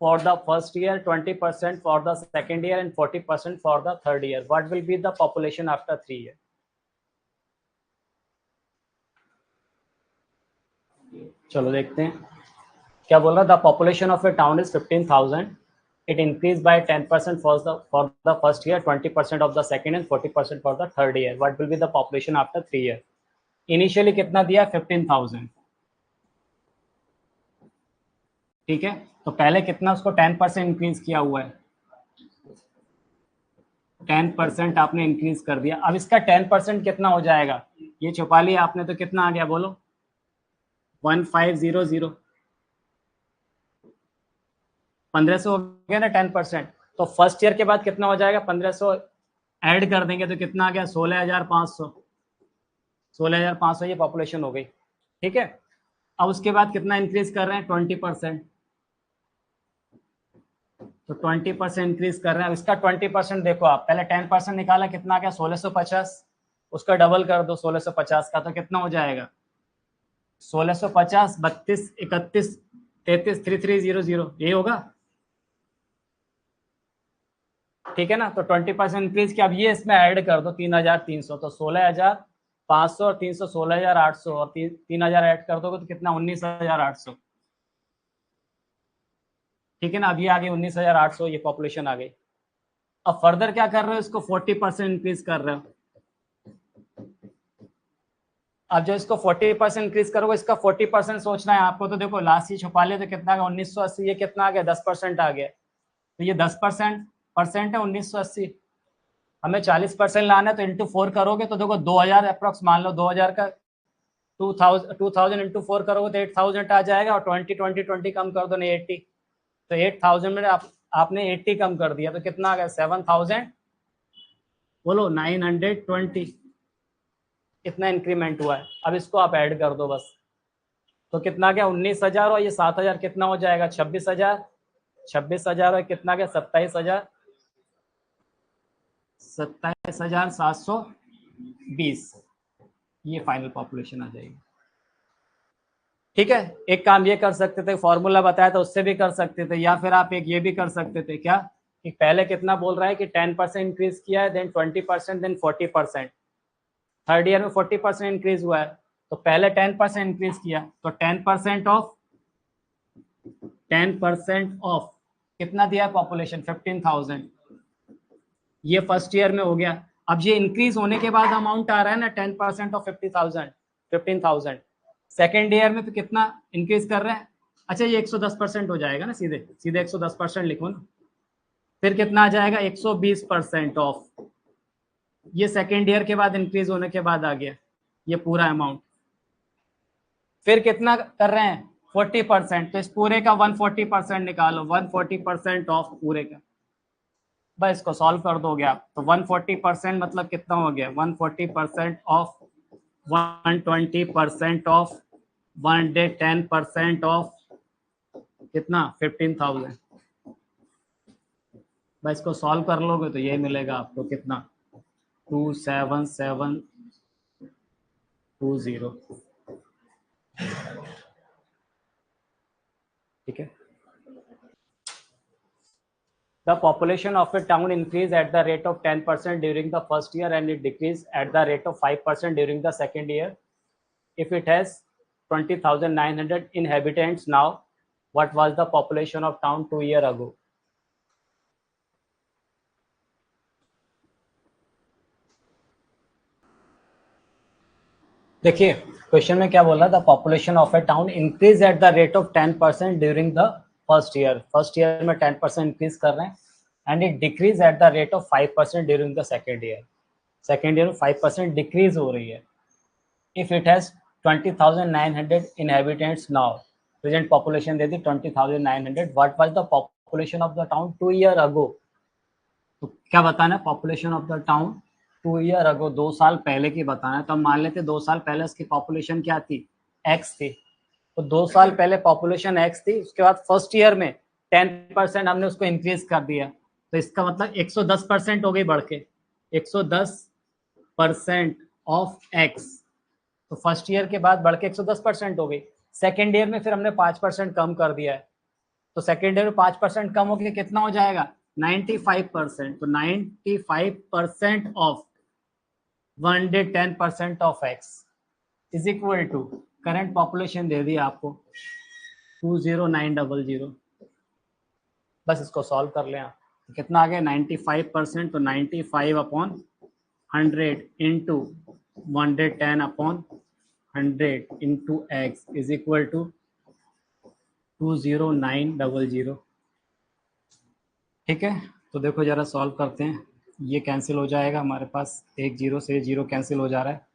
for the first year, 20% for the second year and 40% for the third year. What will be the population after 3 years? चलो देखते हैं क्या बोल रहा है। The population of a town is 15,000. It increased by 10% for the first year, 20% of the second and 40% for the third year. What will be the population after 3 years? Initially कितना दिया 15,000, ठीक है, तो पहले कितना उसको 10% इंक्रीज किया हुआ है, 10% आपने इंक्रीज कर दिया। अब इसका 10% कितना हो जाएगा, ये छुपा लिया आपने तो कितना आ गया बोलो, 1500, 1500 हो गया ना 10%। तो फर्स्ट ईयर के बाद कितना हो जाएगा, 1500 ऐड कर देंगे तो कितना आ गया, 16,500, 16,500 ये पॉपुलेशन हो गई। ठीक है, अब उसके बाद कितना इंक्रीज कर रहे हैं, 20%। तो 20% इंक्रीज कर रहे हैं। इसका 20% देखो, आप पहले 10% निकाला, कितना आ गया, 1650। उसका डबल कर दो 1650 का, तो कितना हो जाएगा, 1650, 32, 31, 33, 3300, यही होगा। ठीक है ना, तो 20% इंक्रीज किया। अब ये इसमें ऐड कर दो 3300, तो 16,500 और 300, 16,800 और 3,000 ऐड कर दोगे तो कितना, 19,800। ठीक है ना, अब ये आ गई 19,800, ये पॉपुलेशन आ गई। अब फर्दर क्या कर रहे हो, इसको 40% इंक्रीज कर रहे हो। अब जो इसको 40% इंक्रीज करोगे, इसका 40% सोचना है आपको। तो देखो लास्ट ही छुपा लिया तो कितना आ गया, 1980। ये कितना आ गया, 10% आ गया। तो ये 10% है 1980। हमें 40% लाना है, तो इंटू 4 करोगे तो देखो 2000 अप्रोक्स मान लो, 2000 का 2000 इंटू 4 करोगे तो 8000 आ जाएगा। और 20 कम कर दो, नहीं 80। तो 8000 में आपने 80 कम कर दिया तो कितना आ गया, 7000, बोलो 920। इतना इंक्रीमेंट हुआ है। अब इसको आप ऐड कर दो बस, तो कितना गया, 19,000 और ये 7,000 कितना हो जाएगा, 26,000। 26,000 और कितना गया, 27,000, 27,720। ये फाइनल पॉपुलेशन आ जाएगी। ठीक है, एक काम ये कर सकते थे, फॉर्मूला बताया था उससे भी कर सकते थे, या फिर आप एक ये भी कर सकते थे क्या, कि पहले कितना बोल रहा है कि 10% इंक्रीज किया है, देन 20%, देन 40%। थर्ड ईयर में 40% इंक्रीज हुआ है, तो पहले 10% इंक्रीज किया, तो 10% ऑफ कितना दिया है पॉपुलेशन, 15,000। ये फर्स्ट ईयर में हो गया। अब ये इंक्रीज होने के बाद अमाउंट आ रहा है ना, 10% ऑफ 50,000, 15,000। सेकेंड ईयर में तो कितना इंक्रीज कर रहे हैं, अच्छा ये 110% हो जाएगा ना, सीधे सीधे 110% लिखो ना। फिर कितना आ जाएगा, 120% ऑफ। ये सेकेंड ईयर के बाद इंक्रीज होने के बाद आ गया ये पूरा अमाउंट। फिर कितना कर रहे हैं, 40%। तो इस पूरे का 140% निकालो, 140% ऑफ पूरे का। बस इसको सॉल्व कर दोगे आप, तो 140% मतलब कितना हो गया, 140% ऑफ 120% ऑफ 110% ऑफ कितना, 15,000। बस इसको सॉल्व कर लोगे तो ये मिलेगा आपको कितना, 27720। ठीक है, the population of a town increased at the rate of 10% during the first year and it decreased at the rate of 5% during the second year. If it has 20,900 inhabitants now, what was the population of town 2 years ago? देखिए question में क्या बोला, the population of A town increase at the rate of 10% during the first year. First year में 10% increase कर रहे हैं, and it decrease at the rate of 5% during the second year. Second year में 5% decrease हो रही है। If it has 20,900 inhabitants now, present population they the 20,900, what was the population of the town 2 year ago? तो क्या बताना है, population of the town 2 year ago, 2 साल पहले की बताना है। तो हम मान लेते 2 साल पहले उसकी पॉपुलेशन क्या थी, एक्स थी। तो 2 साल पहले पॉपुलेशन एक्स थी, उसके बाद फर्स्ट ईयर में 10% हमने उसको इंक्रीज कर दिया, तो इसका मतलब 110% हो गई बढ़ के, 110% ऑफ एक्स। तो फर्स्ट ईयर के बाद बढ़ के 110% हो गई। सेकेंड ईयर में फिर हमने 5% कम कर दिया है, तो सेकेंड ईयर में 5% कम हो गया, कितना हो जाएगा, 95%। तो 95% of 110% of x is equal to, current population दे दी आपको 20900। बस इसको सॉल्व कर लें आप, तो कितना आ गया, 95%। तो 95/100 into 110/100 into x is equal to 20900। ठीक है, तो देखो जरा सॉल्व करते हैं। ये कैंसिल हो जाएगा, हमारे पास एक जीरो से जीरो कैंसिल हो जा रहा है।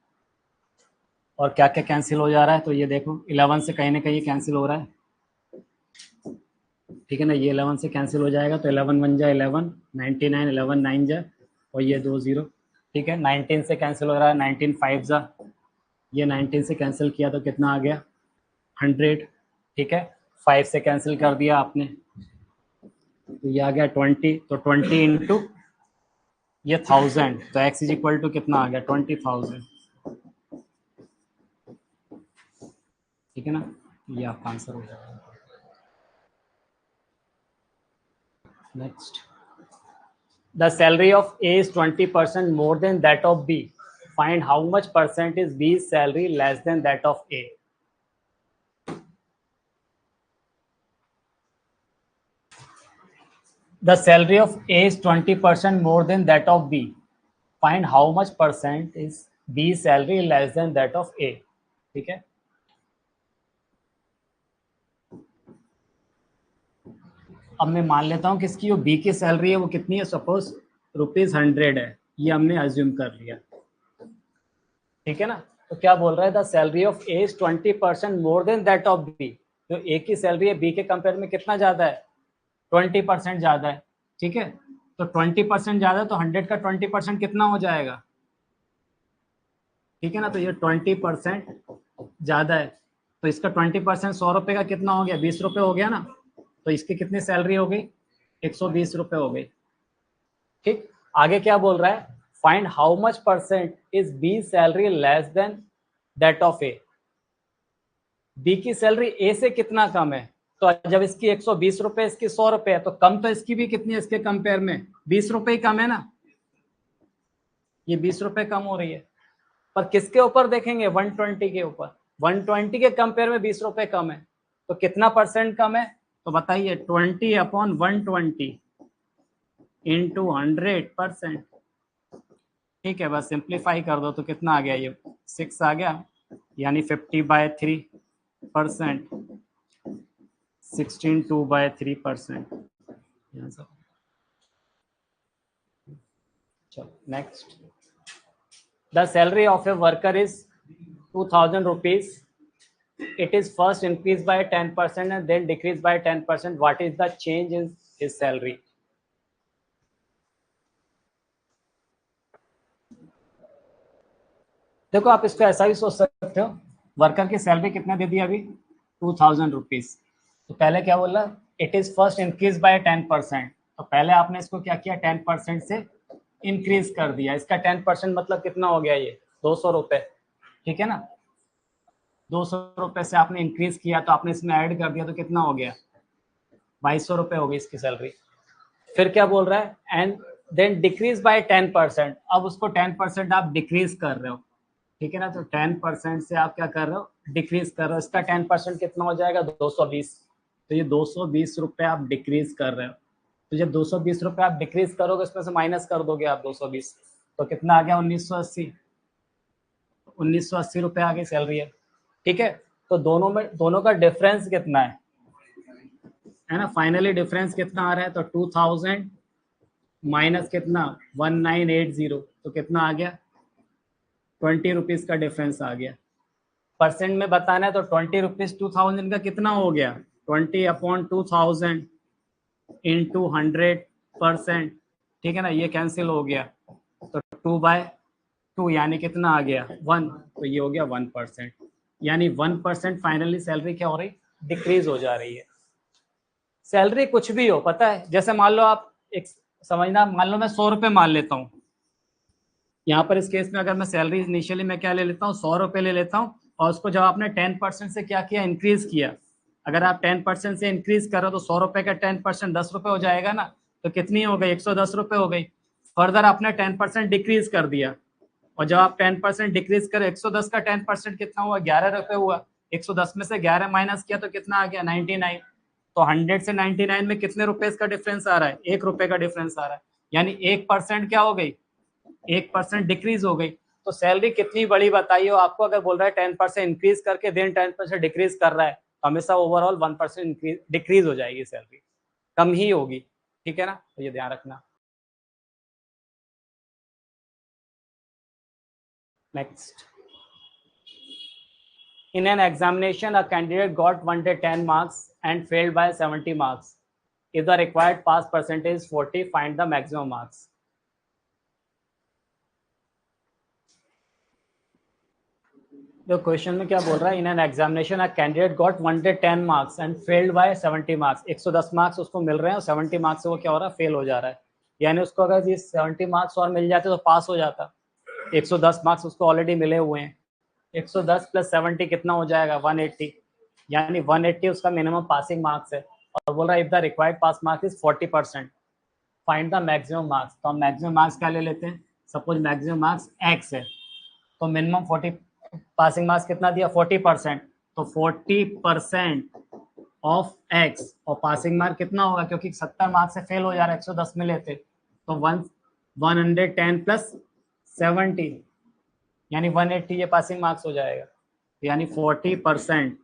और क्या क्या कैंसिल हो जा रहा है, तो ये देखो 11 से कहीं ना कहीं कैंसिल हो रहा है। ठीक है ना, ये 11 से कैंसिल हो जाएगा, तो 11 1 जा 11, 99, 11 9 जा, और ये 2 0। ठीक है, 19 से कैंसिल हो रहा है, 19 5 जा, ये 19 से कैंसिल किया तो कितना आ गया 100। ठीक है, 5 से कैंसिल कर दिया आपने तो ये आ गया 20, तो 20 इंटू ये 1000, तो x इज इक्वल टू कितना आ गया 20,000। ठीक है ना, ये आपका आंसर हो जाएगा। Next, the salary of A is 20% more than that of B. Find how much percent is B's salary less than that of A. The salary of A is 20% more than that of B. Find how much percent is B's salary less than that of A. ठीक है, अब मैं मान लेता हूँ कि इसकी जो बी की सैलरी है वो कितनी है, सपोज ₹100 है, ये हमने अज्यूम कर लिया। ठीक है ना, तो क्या बोल रहा है, the salary of A is 20% more than that of B. जो ए की सैलरी है बी के कंपेयर में कितना ज्यादा है, 20% ज्यादा है। ठीक है, तो 20% ज्यादा, तो 100 का 20% कितना हो जाएगा। ठीक है ना, तो ये 20% ज्यादा है, तो इसका 20% 100 रुपए का कितना हो गया, 20 रुपए हो गया ना, तो इसकी कितनी सैलरी हो गई, 120 रुपए हो गई। ठीक, आगे क्या बोल रहा है, find how much percent is B salary less than that of A. B की सैलरी ए से कितना कम है, तो जब इसकी 120 रुपए, इसकी 100 रुपए है, तो कम तो इसकी भी कितनी है, इसके कंपेयर में 20 रुपए ही कम है ना, ये 20 रुपए कम हो रही है। पर किसके ऊपर देखेंगे, 120 के ऊपर, 120 के कंपेयर में 20 रुपए कम है, तो कितना परसेंट कम है, तो बताइए 20/120 इंटू 100%। ठीक है, बस सिंप्लीफाई कर दो तो कितना आ गया, ये 6 आ गया, यानी 50/3%, 16 2/3%। चलो next, the salary of a worker is 2000 rupees. It is first increased by 10% and then decreased by 10%. What is the change in his salary? देखो आप इसको ऐसा भी सोच सकते हो, वर्कर की सैलरी कितना दे दी अभी, 2000 रुपीज। तो पहले क्या बोला, it is first increase by 10%, तो पहले आपने इसको क्या किया, 10% से इंक्रीज कर दिया। इसका 10% मतलब कितना हो गया, ये 200 रुपए। ठीक है ना, 200 रुपए से आपने इंक्रीज किया, तो आपने इसमें ऐड कर दिया, तो कितना हो गया, 2200 रुपए हो गई इसकी सैलरी। फिर क्या बोल रहा है, एंड देन डिक्रीज बाय 10%। अब उसको 10% आप डिक्रीज कर रहे हो। ठीक है ना, तो 10% से आप क्या कर रहे हो, डिक्रीज कर रहे हो। इसका 10% कितना हो जाएगा, 220। तो ये 220 रुपए आप डिक्रीज कर रहे हो। तो जब 220 रुपए आप डिक्रीज करोगे, उसमें से माइनस कर दोगे आप 220, तो कितना आ गया, 1980 रुपए आ गई सैलरी है। ठीक है, तो दोनों का डिफरेंस कितना है ना, फाइनली डिफरेंस कितना आ रहा है, तो 2000 माइनस कितना 1980, तो कितना आ गया, 20 रुपीज का डिफरेंस आ गया। परसेंट में बताना है तो 20 रुपीज 2000 का कितना हो गया, 20/2000 इंटू 100%। ठीक है ना, ये कैंसिल हो गया, तो 2/2 यानी कितना आ गया 1, तो ये हो गया 1%, यानी 1% फाइनली सैलरी क्या हो रही, डिक्रीज हो जा रही है। सैलरी कुछ भी हो, पता है, जैसे मान लो आप एक समझना, मान लो मैं 100 रुपये मान लेता हूँ, यहाँ पर इस केस में अगर मैं सैलरी इनिशियली मैं क्या ले लेता हूँ, 100 रुपये ले लेता हूँ, और उसको जब आपने 10% से क्या किया, इंक्रीज किया। अगर आप 10% से इंक्रीज करो तो 100 रुपये का 10% 10 रुपये हो जाएगा ना, तो कितनी हो गई, 110 रुपये हो गई। फर्दर आपने 10% डिक्रीज कर दिया, और जब आप 10% डिक्रीज करें, 110 का 10% कितना हुआ, 11 रुपये हुआ। 110 में से 11 माइनस किया तो कितना आ गया, 99। तो 100 से 99 में कितने रुपए का डिफरेंस आ रहा है, 1 रुपए का डिफरेंस आ रहा है, यानी 1% क्या हो गई, 1% डिक्रीज हो गई। तो सैलरी कितनी बड़ी बताइए आपको, अगर बोल रहा है 10% इंक्रीज करके देन 10% डिक्रीज कर रहा है, हमेशा ओवरऑल 1% डिक्रीज हो जाएगी सैलरी, कम ही होगी, ठीक है ना, तो ये ध्यान रखना। Next, in an examination a candidate got 110 marks and failed by 70 marks. If the required pass percentage is 40, find the maximum marks. तो क्वेश्चन में क्या बोल रहा है, in an examination a candidate got 110 marks and failed by 70 marks, 110 marks उसको मिल रहे हैं और 70 मार्क्स से वो क्या हो रहा है, फेल हो जा रहा है। यानी उसको अगर ये 70 मार्क्स और मिल जाते तो पास हो जाता, 110 मार्क्स उसको ऑलरेडी मिले हुए हैं, 110 प्लस 70 कितना हो जाएगा, 180, यानी 180 उसका मिनिमम पासिंग मार्क्स है। और बोल रहा है if the required pass marks is 40%, find the maximum marks. तो हम मैक्सिमम मार्क्स क्या ले लेते हैं, सपोज मैक्सिमम मार्क्स x है, तो मिनिमम 40, पासिंग मार्क्स कितना दिया 40%, तो 40% ऑफ x, और पासिंग मार्क कितना होगा, क्योंकि 70 मार्क्स से फेल हो जा रहा है, 110 मिले थे, तो 110 प्लस 70 यानी 180, ये पासिंग मार्क्स हो जाएगा। यानी 40%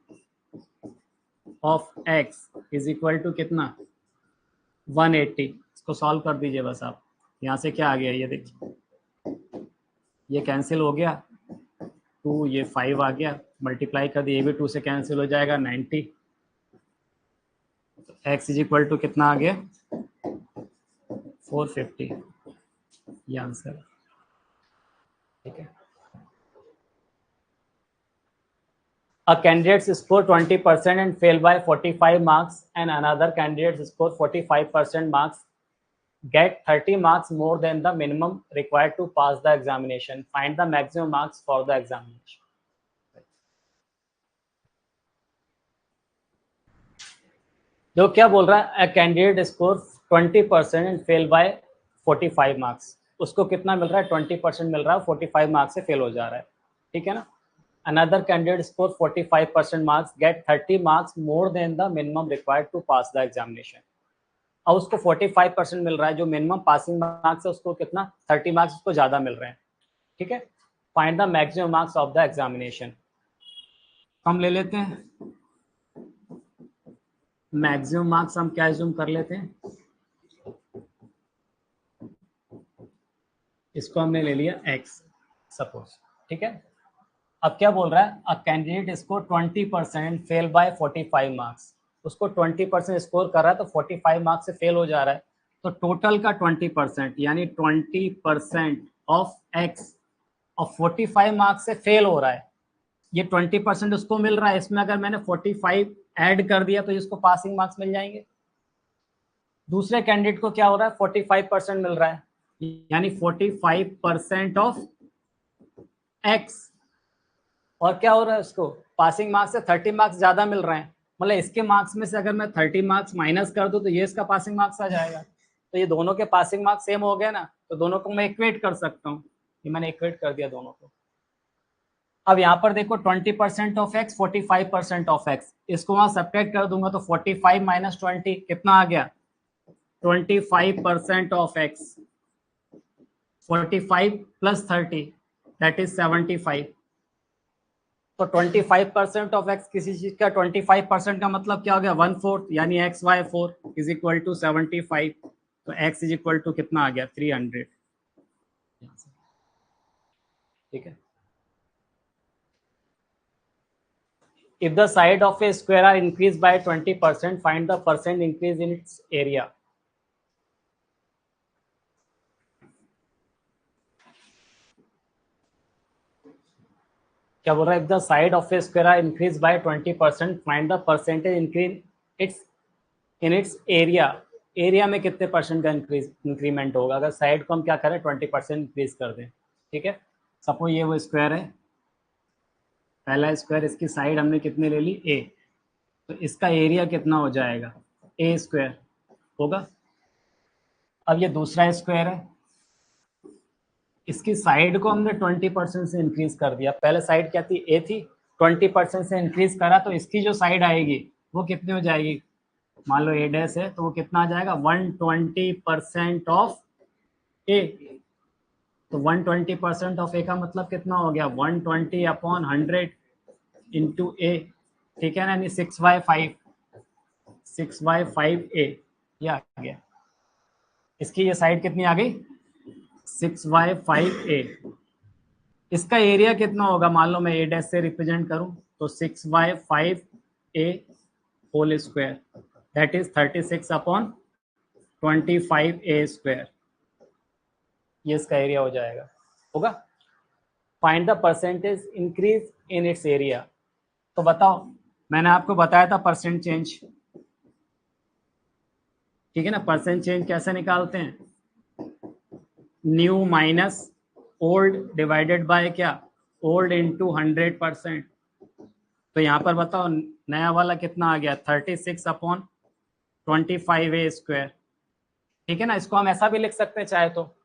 of x is equal to कितना, 180। इसको सॉल्व कर दीजिए बस आप, यहाँ से क्या आ गया, ये देखिए, ये कैंसिल हो गया, 2 ये 5 आ गया, मल्टीप्लाई कर दिए, ये भी 2 से कैंसिल हो जाएगा, 90। x इज इक्वल टू कितना आ गया, 450, ये आंसर, ठीक है। A candidate score 20% and fail by 45 marks, and another candidate score 45% marks, get 30 marks more than the minimum required to pass the examination. Find the maximum marks for the examination. जो क्या बोल रहा है, a candidate score 20% and fail by 45 marks, उसको कितना मिल रहा है, 20% मिल रहा है, 45 मार्क्स से फेल हो जा रहा है, ठीक है ना। Another candidate score 45% marks, get 30 marks more than the minimum required to pass the examination. अब उसको 45% मिल रहा है, जो मिनिमम पासिंग मार्क्स है उसको कितना, 30 मार्क्स उसको ज़्यादा मिल रहे हैं, ठीक है। Find the maximum marks of the examination. हम ले लेते हैं मैक्सिमम मार्क्स, हम क्या एज्यूम कर लेते हैं, इसको हमने ले लिया x सपोज, ठीक है। अब क्या बोल रहा है, a candidate score 20% fail by 45 marks, उसको 20% स्कोर कर रहा है तो 45 मार्क्स से फेल हो जा रहा है, तो टोटल का 20% यानी 20% ऑफ x और 45 मार्क्स से फेल हो रहा है, ये 20% उसको मिल रहा है, इसमें अगर मैंने 45 ऐड कर दिया तो इसको पासिंग मार्क्स मिल जाएंगे। दूसरे कैंडिडेट को क्या हो रहा है, 45% मिल रहा है, यानी 45% ऑफ x, और क्या हो रहा है उसको, पासिंग मार्क्स से 30 मार्क्स ज़्यादा मिल रहे हैं, मतलब इसके मार्क्स में से अगर मैं 30 मार्क्स माइनस कर दूं तो ये इसका पासिंग मार्क्स आ जाएगा, तो ये दोनों के पासिंग मार्क्स सेम हो गए ना, तो दोनों को मैं इक्वेट कर सकता हूँ, ये मैंने इक्वेट कर दिया दोनों को। अब यहाँ पर देखो 20% ऑफ x 45% ऑफ x, इसको वहाँ सब्ट्रैक्ट कर दूंगा तो 45 माइनस 20 कितना आ गया, 25% of x, 45 plus 30 that is 75। तो 25% ऑफ x किसी चीज का 25% का मतलब क्या हो गया, 1/4, यानी xy4 इज इक्वल टू 75, तो x इज इक्वल टू कितना आ गया, 300, ठीक है। If the side of a square are increased by 20%, find the percent increase in its area. क्या बोल रहा है, if the side of a square are increased by 20%, find the percentage increase in its area. Area में कितने percent का increment होगा, अगर side को हम क्या करें 20% इंक्रीज कर दें, ठीक है। सपोज ये वो स्क्वायर है, पहला स्क्वायर, इसकी साइड हमने कितनी ले ली, a, तो इसका एरिया कितना हो जाएगा, a स्क्वायर होगा। अब ये दूसरा स्क्वायर है, इसकी साइड को हमने 20% से इंक्रीज कर दिया, पहले साइड क्या थी, a थी, 20% से इंक्रीज करा तो इसकी जो साइड आएगी वो कितनी हो जाएगी, मान लो a डैश है तो वो कितना आ जाएगा, 120% ऑफ a, तो 120% ऑफ a का मतलब कितना हो गया, 120 अपॉन 100 इंटू a, ठीक है ना, यानी 6y5 ये आ गया। इसकी ये साइड कितनी आ गई 6y5a। इसका एरिया कितना होगा, मान लो मैं a डैश से रिप्रेजेंट करूं तो 6y5a whole square that is 36/25a²। ये इसका एरिया हो जाएगा, होगा। Find the percentage increase in its area. तो बताओ, मैंने आपको बताया था परसेंट चेंज, ठीक है ना। परसेंट चेंज कैसे निकालते हैं, new minus old divided by क्या, ओल्ड इंटू 100%। तो यहाँ पर बताओ नया वाला कितना आ गया 36/25a²। ठीक है ना, इसको हम ऐसा भी लिख सकते हैं, चाहे तो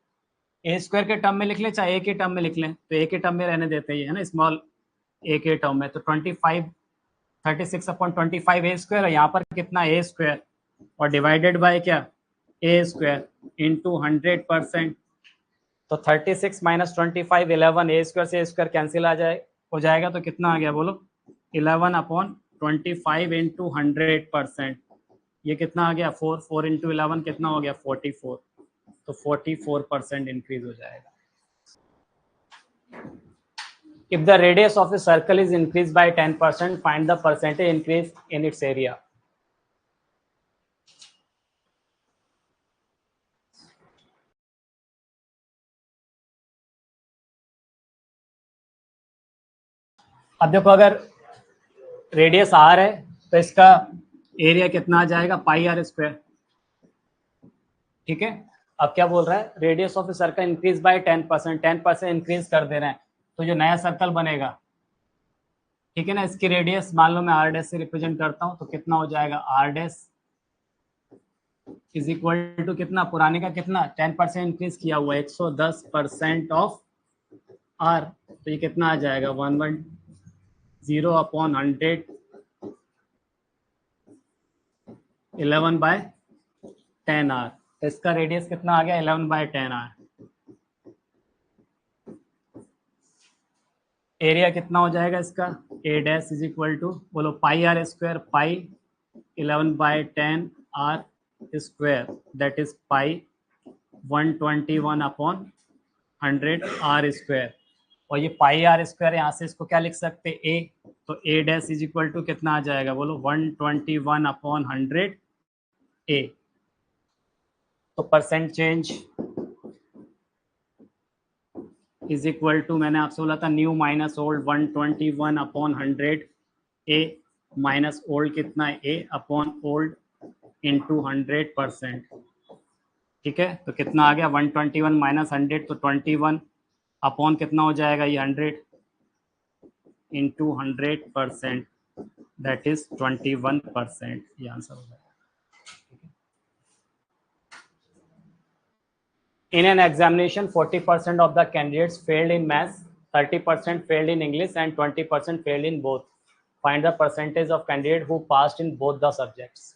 a² के टर्म में लिख लें, चाहे a के टर्म में लिख लें। तो a के टर्म में रहने देते हैं, है ना, स्मॉल a के टर्म में। तो 36/25a² और यहाँ पर कितना a² और डिवाइडेड बाय क्या a² इंटू 100%। तो 36 माइनस 25 11, a² से a² कैंसिल आ जाए हो जाएगा। तो कितना आ गया बोलो 11/25 इंटू 100%। ये कितना आ गया 4 इंटू 11 कितना हो गया 44। तो 44% इंक्रीज हो जाएगा। If the radius of a circle is increased by 10%, find the percentage increase in its area. अब देखो, अगर रेडियस r है तो इसका एरिया कितना आ जाएगा πr²। ठीक है, अब क्या बोल रहा है, radius of a circle increase by 10%, 10% increase कर दे रहे हैं। तो जो नया सर्कल बनेगा, ठीक है ना, इसकी रेडियस मान लो मैं r डैश से रिप्रेजेंट करता हूं तो कितना हो जाएगा r dash is equal to कितना, पुराने का कितना 10% इंक्रीज किया हुआ है 110% ऑफ r। तो ये कितना आ जाएगा 110/100 11/10r। तो इसका रेडियस कितना आ गया 11/10r। एरिया कितना हो जाएगा इसका a dash is equal to बोलो πr², pi 11/10r² that is pi 121/100r²। और ये πr² यहाँ से इसको क्या लिख सकते a, तो a dash is equal to कितना आ जाएगा बोलो 121/100 a। तो percent change is equal to, मैंने आपसे बोला था new minus old 121/100 a minus old कितना है a अपॉन ओल्ड इंटू 100%। ठीक है, तो कितना आ गया 121 माइनस 100 तो 21 अपॉन कितना हो जाएगा ये 100 इंटू 100% दैट इज 21%। ये आंसर हो जाएगा। In an examination, 40% of the candidates failed in maths, 30% failed in English, and 20% failed in both. Find the percentage of candidates who passed in both the subjects.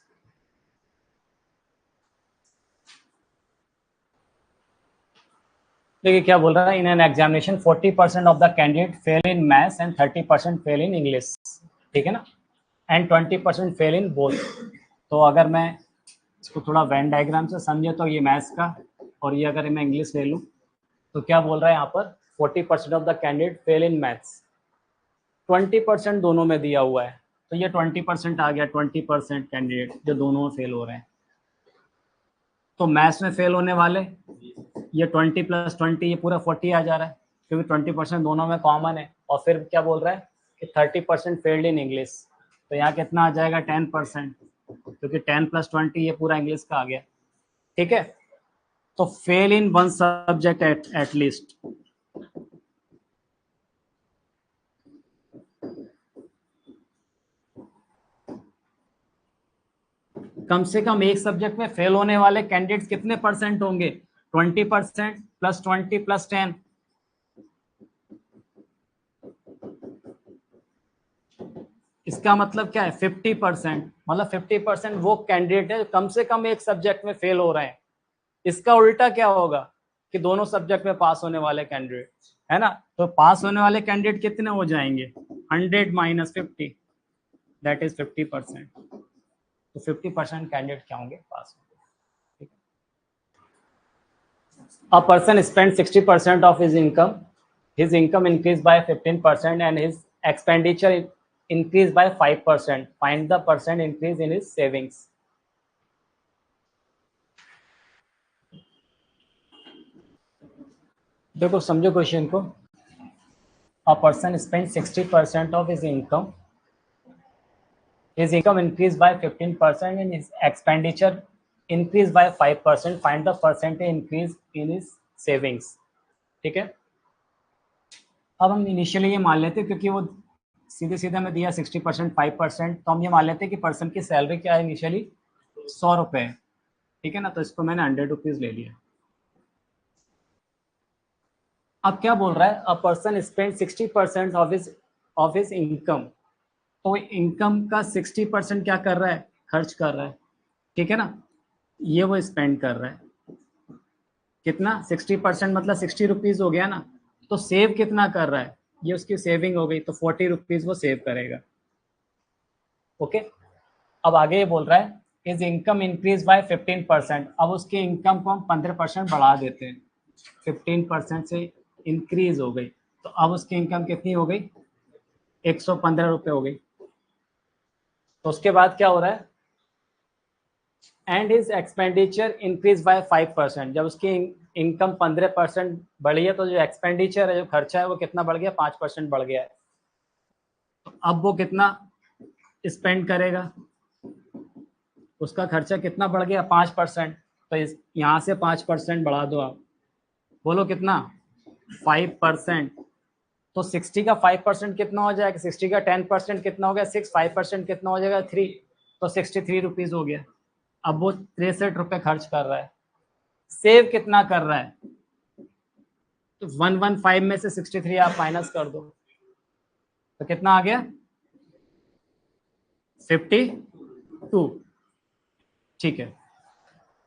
देखिए क्या बोल रहा है, in an examination 40% of the candidate fail in maths and 30% fail in English. ठीक है ना, and 20% fail in both. तो अगर मैं इसको थोड़ा वेन डायग्राम से समझे तो ये मैथ्स का, और ये अगर मैं इंग्लिश ले लूँ तो क्या बोल रहा है यहाँ पर 40% of the candidate fail in maths, 20% दोनों में दिया हुआ है। तो ये 20% आ गया, 20% कैंडिडेट जो दोनों में फेल हो रहे हैं। तो मैथ्स में फेल होने वाले ये 20 + 20 ये पूरा 40 आ जा रहा है, क्योंकि 20% दोनों में कॉमन है। और फिर क्या बोल रहा है कि 30% फेल्ड इन इंग्लिश, तो यहाँ कितना आ जाएगा 10%, क्योंकि 10 + 20 ये पूरा इंग्लिश का आ गया। ठीक है, तो fail in one subject at least. कम से कम एक सब्जेक्ट में फेल होने वाले कैंडिडेट्स कितने परसेंट होंगे 20% + 20 + 10। इसका मतलब क्या है 50%, मतलब 50% वो कैंडिडेट है कम से कम एक सब्जेक्ट में फेल हो रहे हैं। इसका उल्टा क्या होगा कि दोनों सब्जेक्ट में पास होने वाले कैंडिडेट है ना, तो पास होने वाले कैंडिडेट कितने हो जाएंगे 100 - 50। That is 50%। तो 50% कैंडिडेट क्या होंगे, पास होंगे। A person spend 60% of his income increased by 15% and his expenditure increased by 5%. Find the percent increase in his savings. देखो समझो क्वेश्चन को। A person spends 60% of his income. His income increased by 15% and his expenditure increased by 5%. Find the percentage increase in his savings. ठीक है, अब हम initially ये मान लेते हैं क्योंकि वो सीधे सीधे हमें दिया 60%, 5%, तो हम ये मान लेते हैं कि पर्सन की सैलरी क्या है इनिशियली 100 रुपये है, ठीक है ना। तो इसको मैंने 100 रुपीज़ ले लिया। अब क्या बोल रहा है, a person spend 60% of his income. तो इनकम का 60% क्या कर रहा है, खर्च कर रहा है, ठीक है ना। ये वो स्पेंड कर रहा है कितना, 60% मतलब 60 रुपीज़ हो गया ना। तो सेव कितना कर रहा है, ये उसकी सेविंग हो गई, तो 40 रुपीज़ वो सेव करेगा। ओके, अब आगे ये बोल रहा है इज इनकम इंक्रीज बाय 15%। अब उसकी इनकम को हम 15% बढ़ा देते हैं, 15% से इंक्रीज हो गई, तो अब उसकी इनकम कितनी हो गई, 115 रुपये हो गई। तो उसके बाद क्या हो रहा है, and his expenditure increase by 5%। जब उसकी इनकम 15% बढ़ी है, तो जो एक्सपेंडिचर है, जो खर्चा है, वो कितना बढ़ गया, 5% बढ़ गया है। तो अब वो कितना स्पेंड करेगा, उसका खर्चा कितना बढ़ गया, 5%। तो इस यहाँ से 5% बढ़ा दो आप, बोलो कितना, 5%। तो 60 का 5% कितना हो जाएगा, 60 का 10% कितना हो गया 6, 5% कितना हो जाएगा 3, तो 63 रुपीज़ हो गया। अब वो 63 रुपये खर्च कर रहा है, सेव कितना कर रहा है, तो 115 में से 63 आप माइनस कर दो, तो कितना आ गया 52, ठीक है।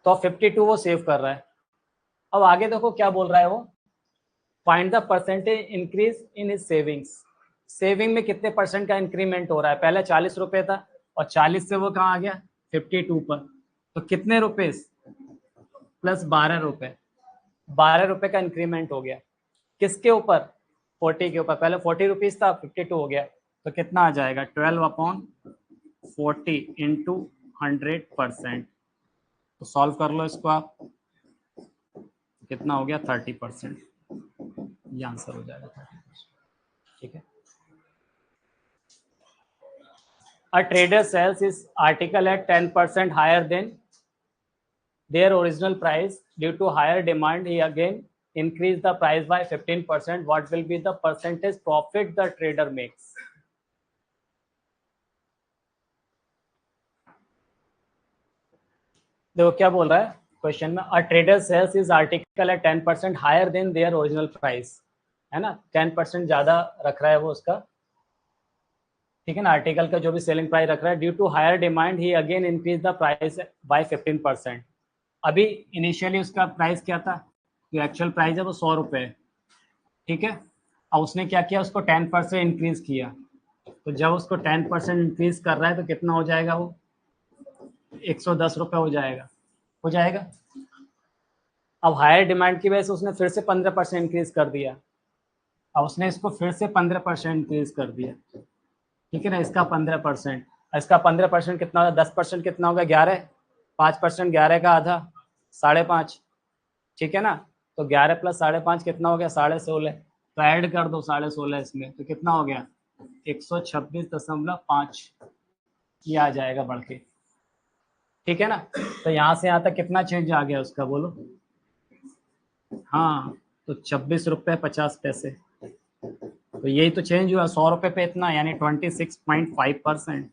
तो 52 वो सेव कर रहा है। अब आगे देखो क्या बोल रहा है वो, find the percentage increase in his savings. Saving में कितने परसेंट का इंक्रीमेंट हो रहा है, पहले 40 रुपये था और 40 से वो कहाँ आ गया 52 पर, तो कितने रुपए प्लस 12 रुपये, 12 रुपये का इंक्रीमेंट हो गया। किसके ऊपर, 40 के ऊपर। पहले 40 रुपीज़ था, 52 हो गया, तो कितना आ जाएगा 12/40 इंटू 100%। तो सॉल्व कर लो इसको आप, कितना हो गया 30%, ये आंसर हो जाएगा 30%, ठीक है। A trader sells his article at 10% higher than their original price. Due to higher demand, he again increased the price by 15%. What will be the percentage profit the trader makes? देखो क्या बोल रहा है question में, a trader sales is article at 10% higher than their original price, है ना, 10% ज्यादा रख रहा है वो उसका, ठीक है ना, आर्टिकल का जो भी सेलिंग प्राइस रख रहा है। Due to higher demand he again increase the price by 15%। अभी इनिशियली उसका प्राइस क्या था, जो एक्चुअल प्राइस है वो 100 रुपये है, ठीक है। अब उसने क्या किया, उसको 10% इंक्रीज किया, तो जब उसको 10% इंक्रीज कर रहा है तो कितना हो जाएगा वो 110 रुपये हो जाएगा, हो जाएगा। अब हायर डिमांड की वजह से उसने फिर से 15% इंक्रीज कर दिया, अब उसने इसको फिर से 15% इंक्रीज कर दिया, ठीक है ना। इसका 15%, इसका 15% कितना होगा, 10% कितना होगा 11, 5% 11 का आधा 5.5, ठीक है ना। तो 11 प्लस 5.5 कितना हो गया 16.5, तो ऐड कर दो 16.5 इसमें, तो कितना हो गया 126.5, ये आ जाएगा बढ़ के, ठीक है ना। तो यहाँ से यहाँ तक कितना चेंज आ गया उसका, बोलो। हाँ, तो 26 रुपये 50 पैसे, तो यही तो चेंज हुआ 100 रुपये पे इतना, यानी 26.5%।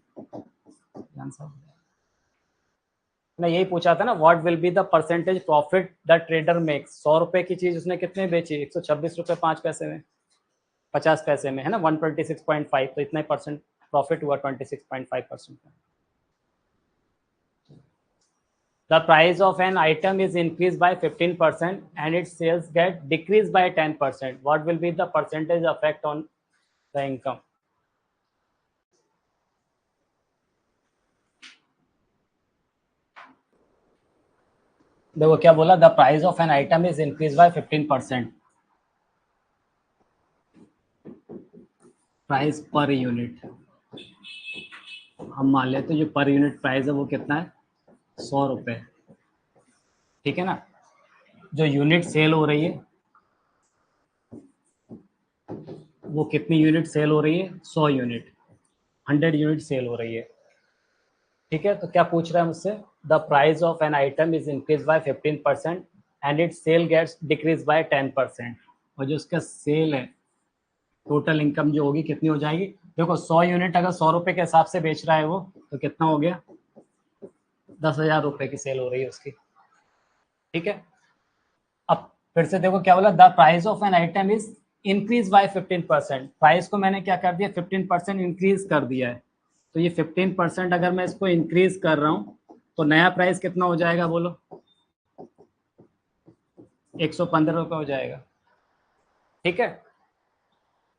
मैं यही पूछा था ना, what will be the percentage profit the trader makes. 100 रुपये की चीज उसने कितने बेची, 126 रुपये 5 पैसे में, 50 पैसे में, है ना, 126.5, तो इतना ही परसेंट प्रॉफिट हुआ 26.5%। The price of an item is increased by 15% and its sales get decreased by 10%. What will be the percentage effect on the income? देखो क्या बोला, the price of an item is increase by 15%, price per unit. हम मान लेते हैं जो per unit price है वो कितना है, 100 रुपये, ठीक है ना। जो यूनिट सेल हो रही है वो कितनी यूनिट सेल हो रही है, 100 यूनिट, 100 यूनिट सेल हो रही है, ठीक है। तो क्या पूछ रहा है मुझसे, the price of an item is increase by 15% and it sale gets decrease by 10%, और जो उसका सेल है, टोटल इनकम जो होगी कितनी हो जाएगी। देखो 100 यूनिट अगर 100 रुपये के हिसाब से बेच रहा है वो, तो कितना हो गया, 10,000 रुपये की सेल हो रही है उसकी, ठीक है। अब फिर से देखो क्या बोला, the price of an item is increase by 15%, price को मैंने क्या कर दिया, 15% इंक्रीज कर दिया है। तो ये 15% अगर मैं इसको इंक्रीज कर रहा हूँ तो नया प्राइस कितना हो जाएगा बोलो, 115 रुपये हो जाएगा, ठीक है।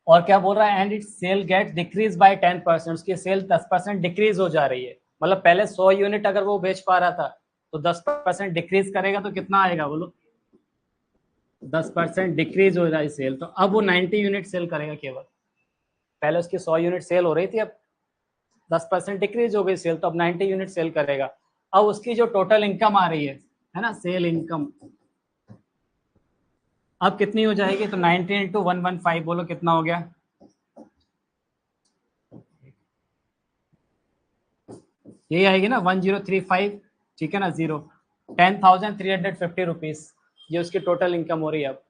और क्या बोल रहा है, and it sale get decrease by 10%, उसकी सेल 10% डिक्रीज हो जा रही है। मतलब पहले 100 यूनिट अगर वो बेच पा रहा था तो 10% डिक्रीज करेगा तो कितना आएगा बोलो, 10% डिक्रीज हो रहा है सेल, तो अब वो 90 यूनिट सेल करेगा केवल। पहले उसकी 100 यूनिट सेल हो रही थी, अब 10% डिक्रीज हो गई सेल, तो अब 90 यूनिट सेल करेगा। अब उसकी जो टोटल इनकम आ रही है ना, सेल इनकम, अब कितनी हो जाएगी, तो 90 इंटू 115, बोलो कितना हो गया, यही आएगी ना 1035, ठीक है ना, 0, 10,350 रुपीज, ये उसकी टोटल इनकम हो रही है अब।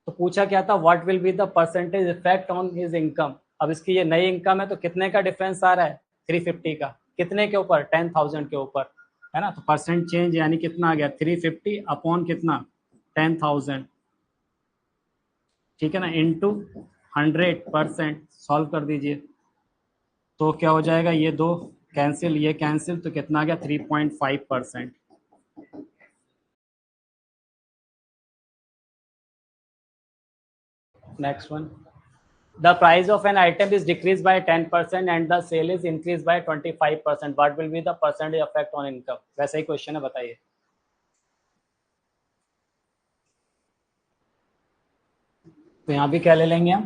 तो पूछा क्या था, what will be the percentage effect on his income. अब इसकी ये नई इनकम है तो कितने का डिफरेंस आ रहा है, 350 का, कितने के ऊपर, 10,000 के ऊपर, है ना। तो परसेंट चेंज यानी कितना आ गया, 350 अपॉन कितना, 10,000, ठीक है ना, इंटू 100%, सॉल्व कर दीजिए। तो क्या हो जाएगा, ये दो कैंसिल, ये कैंसिल, तो कितना आ गया, 3.5%। Next one, the price of an item is decreased by 10% and the sale is increased by 25%, what will be the percentage effect on income। वैसा ही क्वेश्चन है, बताइए। तो यहाँ भी क्या ले लेंगे हम,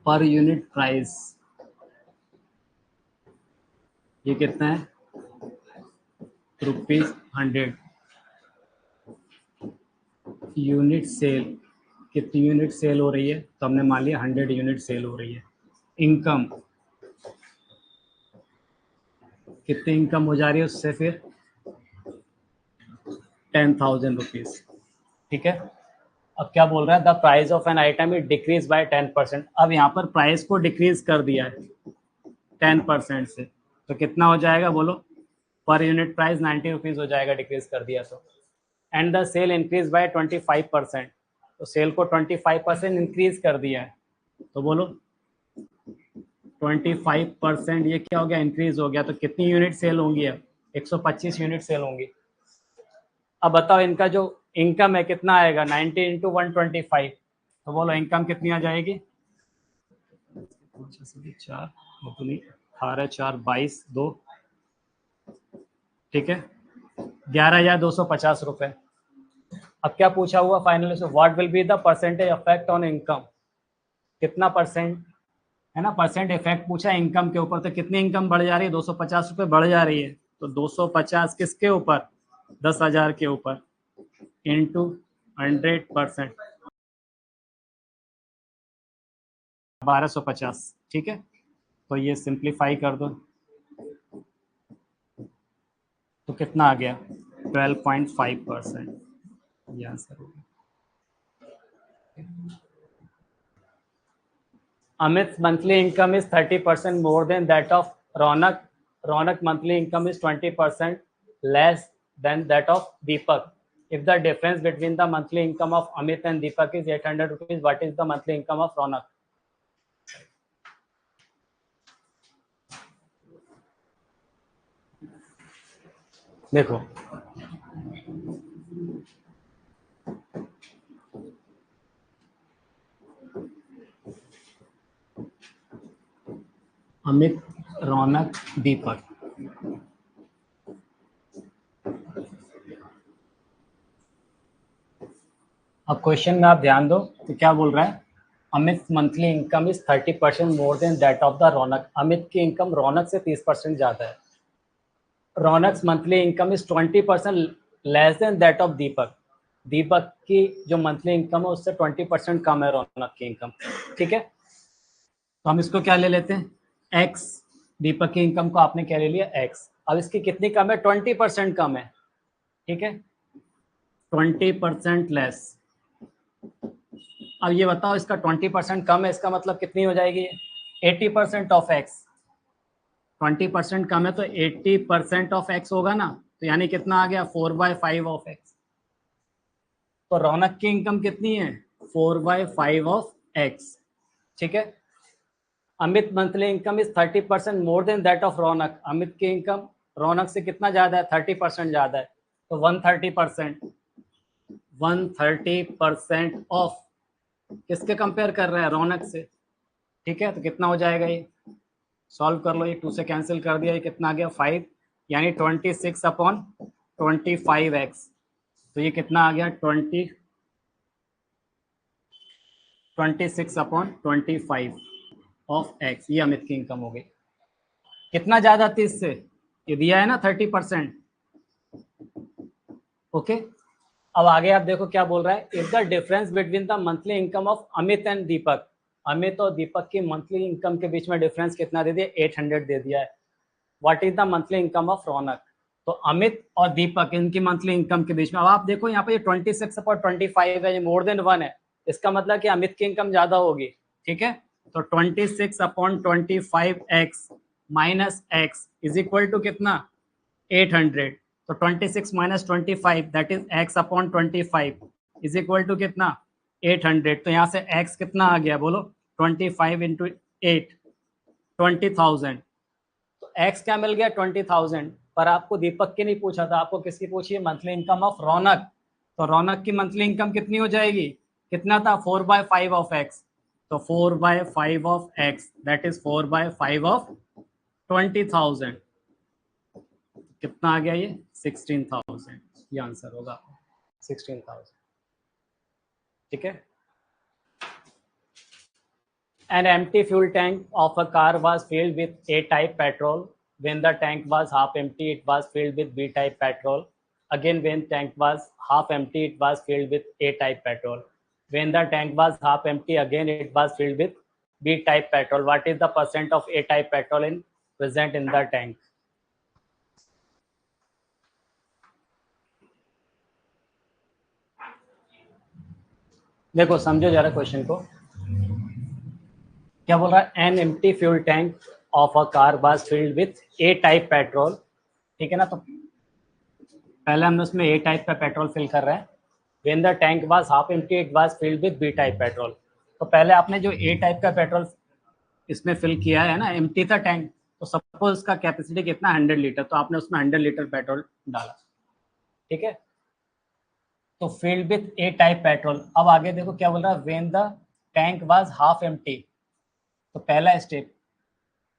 पर यूनिट प्राइस, ये कितना है, ₹100, यूनिट सेल, कितनी यूनिट सेल हो रही है, तो हमने मान लिया 100 यूनिट सेल हो रही है। इनकम, कितनी इनकम हो जा रही है उससे फिर, 10,000 रुपीज, ठीक है। अब क्या बोल रहा है, the price of an item is decrease by 10%, अब यहाँ पर प्राइस को डिक्रीज कर दिया है 10% से, तो कितना हो जाएगा बोलो, पर यूनिट प्राइस 90 रुपीज हो जाएगा, डिक्रीज कर दिया तो। And the sale increase by 25%, तो सेल को 25% इंक्रीज कर दिया है, तो बोलो 25%, ये क्या हो गया, इंक्रीज हो गया, तो कितनी यूनिट सेल होंगी अब, 125 यूनिट सेल होंगी। अब बताओ इनका जो इनकम है कितना आएगा, 90 इंटू 125, तो बोलो इनकम कितनी आ जाएगी, 4 18 4 22 2, ठीक है, 11,250 रुपए। अब क्या पूछा हुआ फाइनली से, what will be the percentage effect on income, कितना परसेंट, है ना, परसेंट इफेक्ट पूछा इनकम के ऊपर, तो कितनी इनकम बढ़ जा रही है, 250 रुपये बढ़ जा रही है, तो 250 किसके ऊपर, 10,000 के ऊपर, इंटू 100%, 1250, ठीक है। तो ये सिंप्लीफाई कर दो, तो कितना आ गया, 12.5%, ये आंसर हो गया। Amit's monthly income is 30% more than that of Ronak. Ronak monthly income is 20% less than that of Deepak. If the difference between the monthly income of Amit and Deepak is 800 rupees, what is the monthly income of Ronak? देखो अमित, रौनक, दीपक, अब question में आप ध्यान दो तो क्या बोल रहा है, Amit monthly income is 30% more than that of the Raunak. Amit की इनकम रौनक से 30% ज्यादा है। Raunak monthly income is 20% less than that of Deepak. Deepak की जो मंथली इनकम है उससे 20% कम है रौनक की इनकम। ठीक है, तो हम इसको क्या ले लेते हैं, एक्स। दीपक की इनकम को आपने क्या ले लिया, एक्स। अब इसकी कितनी कम है, 20% कम है। ठीक है, 20% लेस। अब ये बताओ, इसका 20% कम है, इसका मतलब कितनी हो जाएगी, 80% ऑफ एक्स। 20% कम है तो 80% ऑफ एक्स होगा ना, तो यानी कितना आ गया, 4/5 ऑफ एक्स। तो रौनक की इनकम कितनी है, 4/5 ऑफ एक्स। ठीक है, Amit monthly income is 30% more than that of Raunak. Amit की इनकम रौनक से कितना ज्यादा है, 30% ज्यादा है। तो 130% ऑफ किसके कंपेयर कर रहे हैं, रौनक से। ठीक है, तो कितना हो जाएगा ये, सॉल्व कर लो, ये 2 से कैंसिल कर दिया, ये कितना आ गया 5, यानी 26/25x। तो ये कितना आ गया 26/25 ऑफ एक्स। ये अमित की इनकम हो गई। कितना ज्यादा 30 से, ये दिया है ना 30%। ओके, अब आगे आप देखो क्या बोल रहा है, is the difference between the monthly income of Amit and Deepak. Amit और दीपक की मंथली इनकम के बीच में डिफरेंस कितना दे दिया, 800 दे दिया है। What is the monthly income of Raunak. तो अमित और दीपक इनकी मंथली इनकम के बीच में, अब आप देखो यहाँ पे 26/25 है, ये मोर देन 1 है। इसका मतलब कि अमित की इनकम ज्यादा होगी। ठीक है, तो 26/25x minus x is equal to कितना, 800। तो 26 minus 25 that is x/25 is equal to कितना, 800। तो यहाँ से x कितना आ गया, बोलो 25 इंटू 8, 20,000। तो x क्या मिल गया, 20,000। पर आपको दीपक की नहीं पूछा था, आपको किसकी पूछी है, मंथली इनकम ऑफ रौनक। तो रौनक की मंथली इनकम कितनी हो जाएगी, कितना था, 4/5 ऑफ एक्स। तो 4/5 of x that is 4/5 of 20,000। कितना आ गया ये, 16,000। ये आंसर होगा 16,000। ठीक है, An empty fuel tank of a car was filled with A-type petrol. When the tank was half empty, it was filled with B-type petrol. Again, when tank was half empty, it was filled with A-type petrol. When the tank was half empty, again it was filled with B-type petrol. What is the percent of A-type petrol in present in the tank? देखो समझो जरा question को, क्या बोल रहा है, an empty fuel tank of a car was filled with A type petrol. ठीक है ना, तो पहले हम उसमें ए टाइप का पेट्रोल फिल कर रहे हैं। When the tank was half empty it was filled with B type petrol. तो पहले आपने जो ए टाइप का पेट्रोल इसमें फिल किया है ना, एम्प्टी था टैंक, तो सपोज उसका कैपेसिटी कितना 100 लीटर, तो आपने उसमें 100 लीटर पेट्रोल डाला। ठीक है, तो filled with A type petrol. अब आगे देखो क्या बोल रहा है, when the tank was half empty. तो पहला step,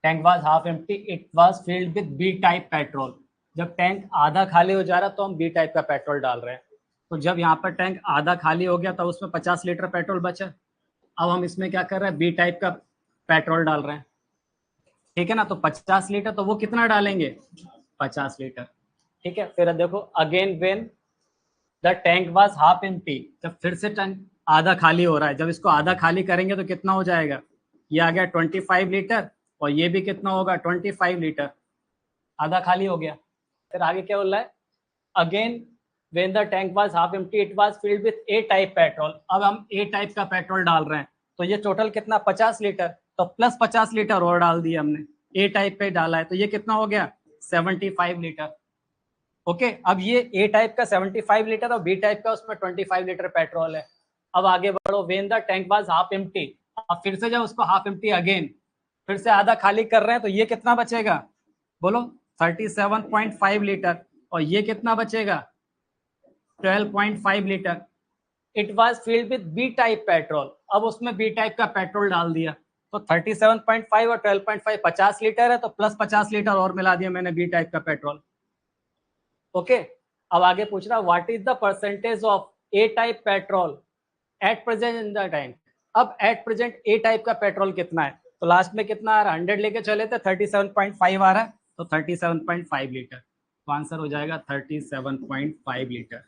tank was half empty it was filled with B type petrol. जब टैंक आधा खाली हो जा रहा तो हम बी टाइप का पेट्रोल डाल रहे हैं। तो जब यहाँ पर टैंक आधा खाली हो गया तब उसमें 50 लीटर पेट्रोल बचा। अब हम इसमें क्या कर रहे हैं, बी टाइप का पेट्रोल डाल रहे हैं। ठीक है ना, तो 50 लीटर, तो वो कितना डालेंगे, 50 लीटर। ठीक है, फिर देखो again when the tank was half empty, जब फिर से टैंक आधा खाली हो रहा है, जब इसको आधा खाली करेंगे तो कितना हो जाएगा, ये आ गया 25 लीटर, और ये भी कितना होगा 25 लीटर, आधा खाली हो गया। फिर आगे क्या बोल रहा है, again when the tank was half empty it was filled with A type petrol. अब हम ए टाइप का पेट्रोल डाल रहे हैं, तो ये टोटल कितना 50 लीटर, तो प्लस 50 लीटर और डाल दिया हमने, ए टाइप पे डाला है, तो ये कितना हो गया 75 लीटर। ओके, अब ये ए टाइप का 75 लीटर और बी टाइप का उसमें 25 लीटर पेट्रोल है। अब आगे बढ़ो, when the tank was half empty. अब फिर से जब उसको हाफ एम्प्टी अगेन, फिर से आधा खाली कर रहे हैं, तो ये कितना बचेगा, बोलो 37.5 लीटर, और ये कितना बचेगा 12.5 litre. It was filled with B type petrol. अब उसमें बी टाइप का पेट्रोल डाल दिया, तो 37.5 और 12.5 50 लीटर है, तो प्लस 50 लीटर और मिला दिया मैंने बी टाइप का पेट्रोल। ओके, अब आगे पूछ रहा what is the percentage of A type petrol at present in the tank. अब एट प्रेजेंट ए टाइप का पेट्रोल कितना है, तो लास्ट में कितना आ रहा है, 100 लेके चले थे, 37.5 आ रहा है, तो 37.5 लीटर, तो आंसर हो जाएगा 37.5 लीटर।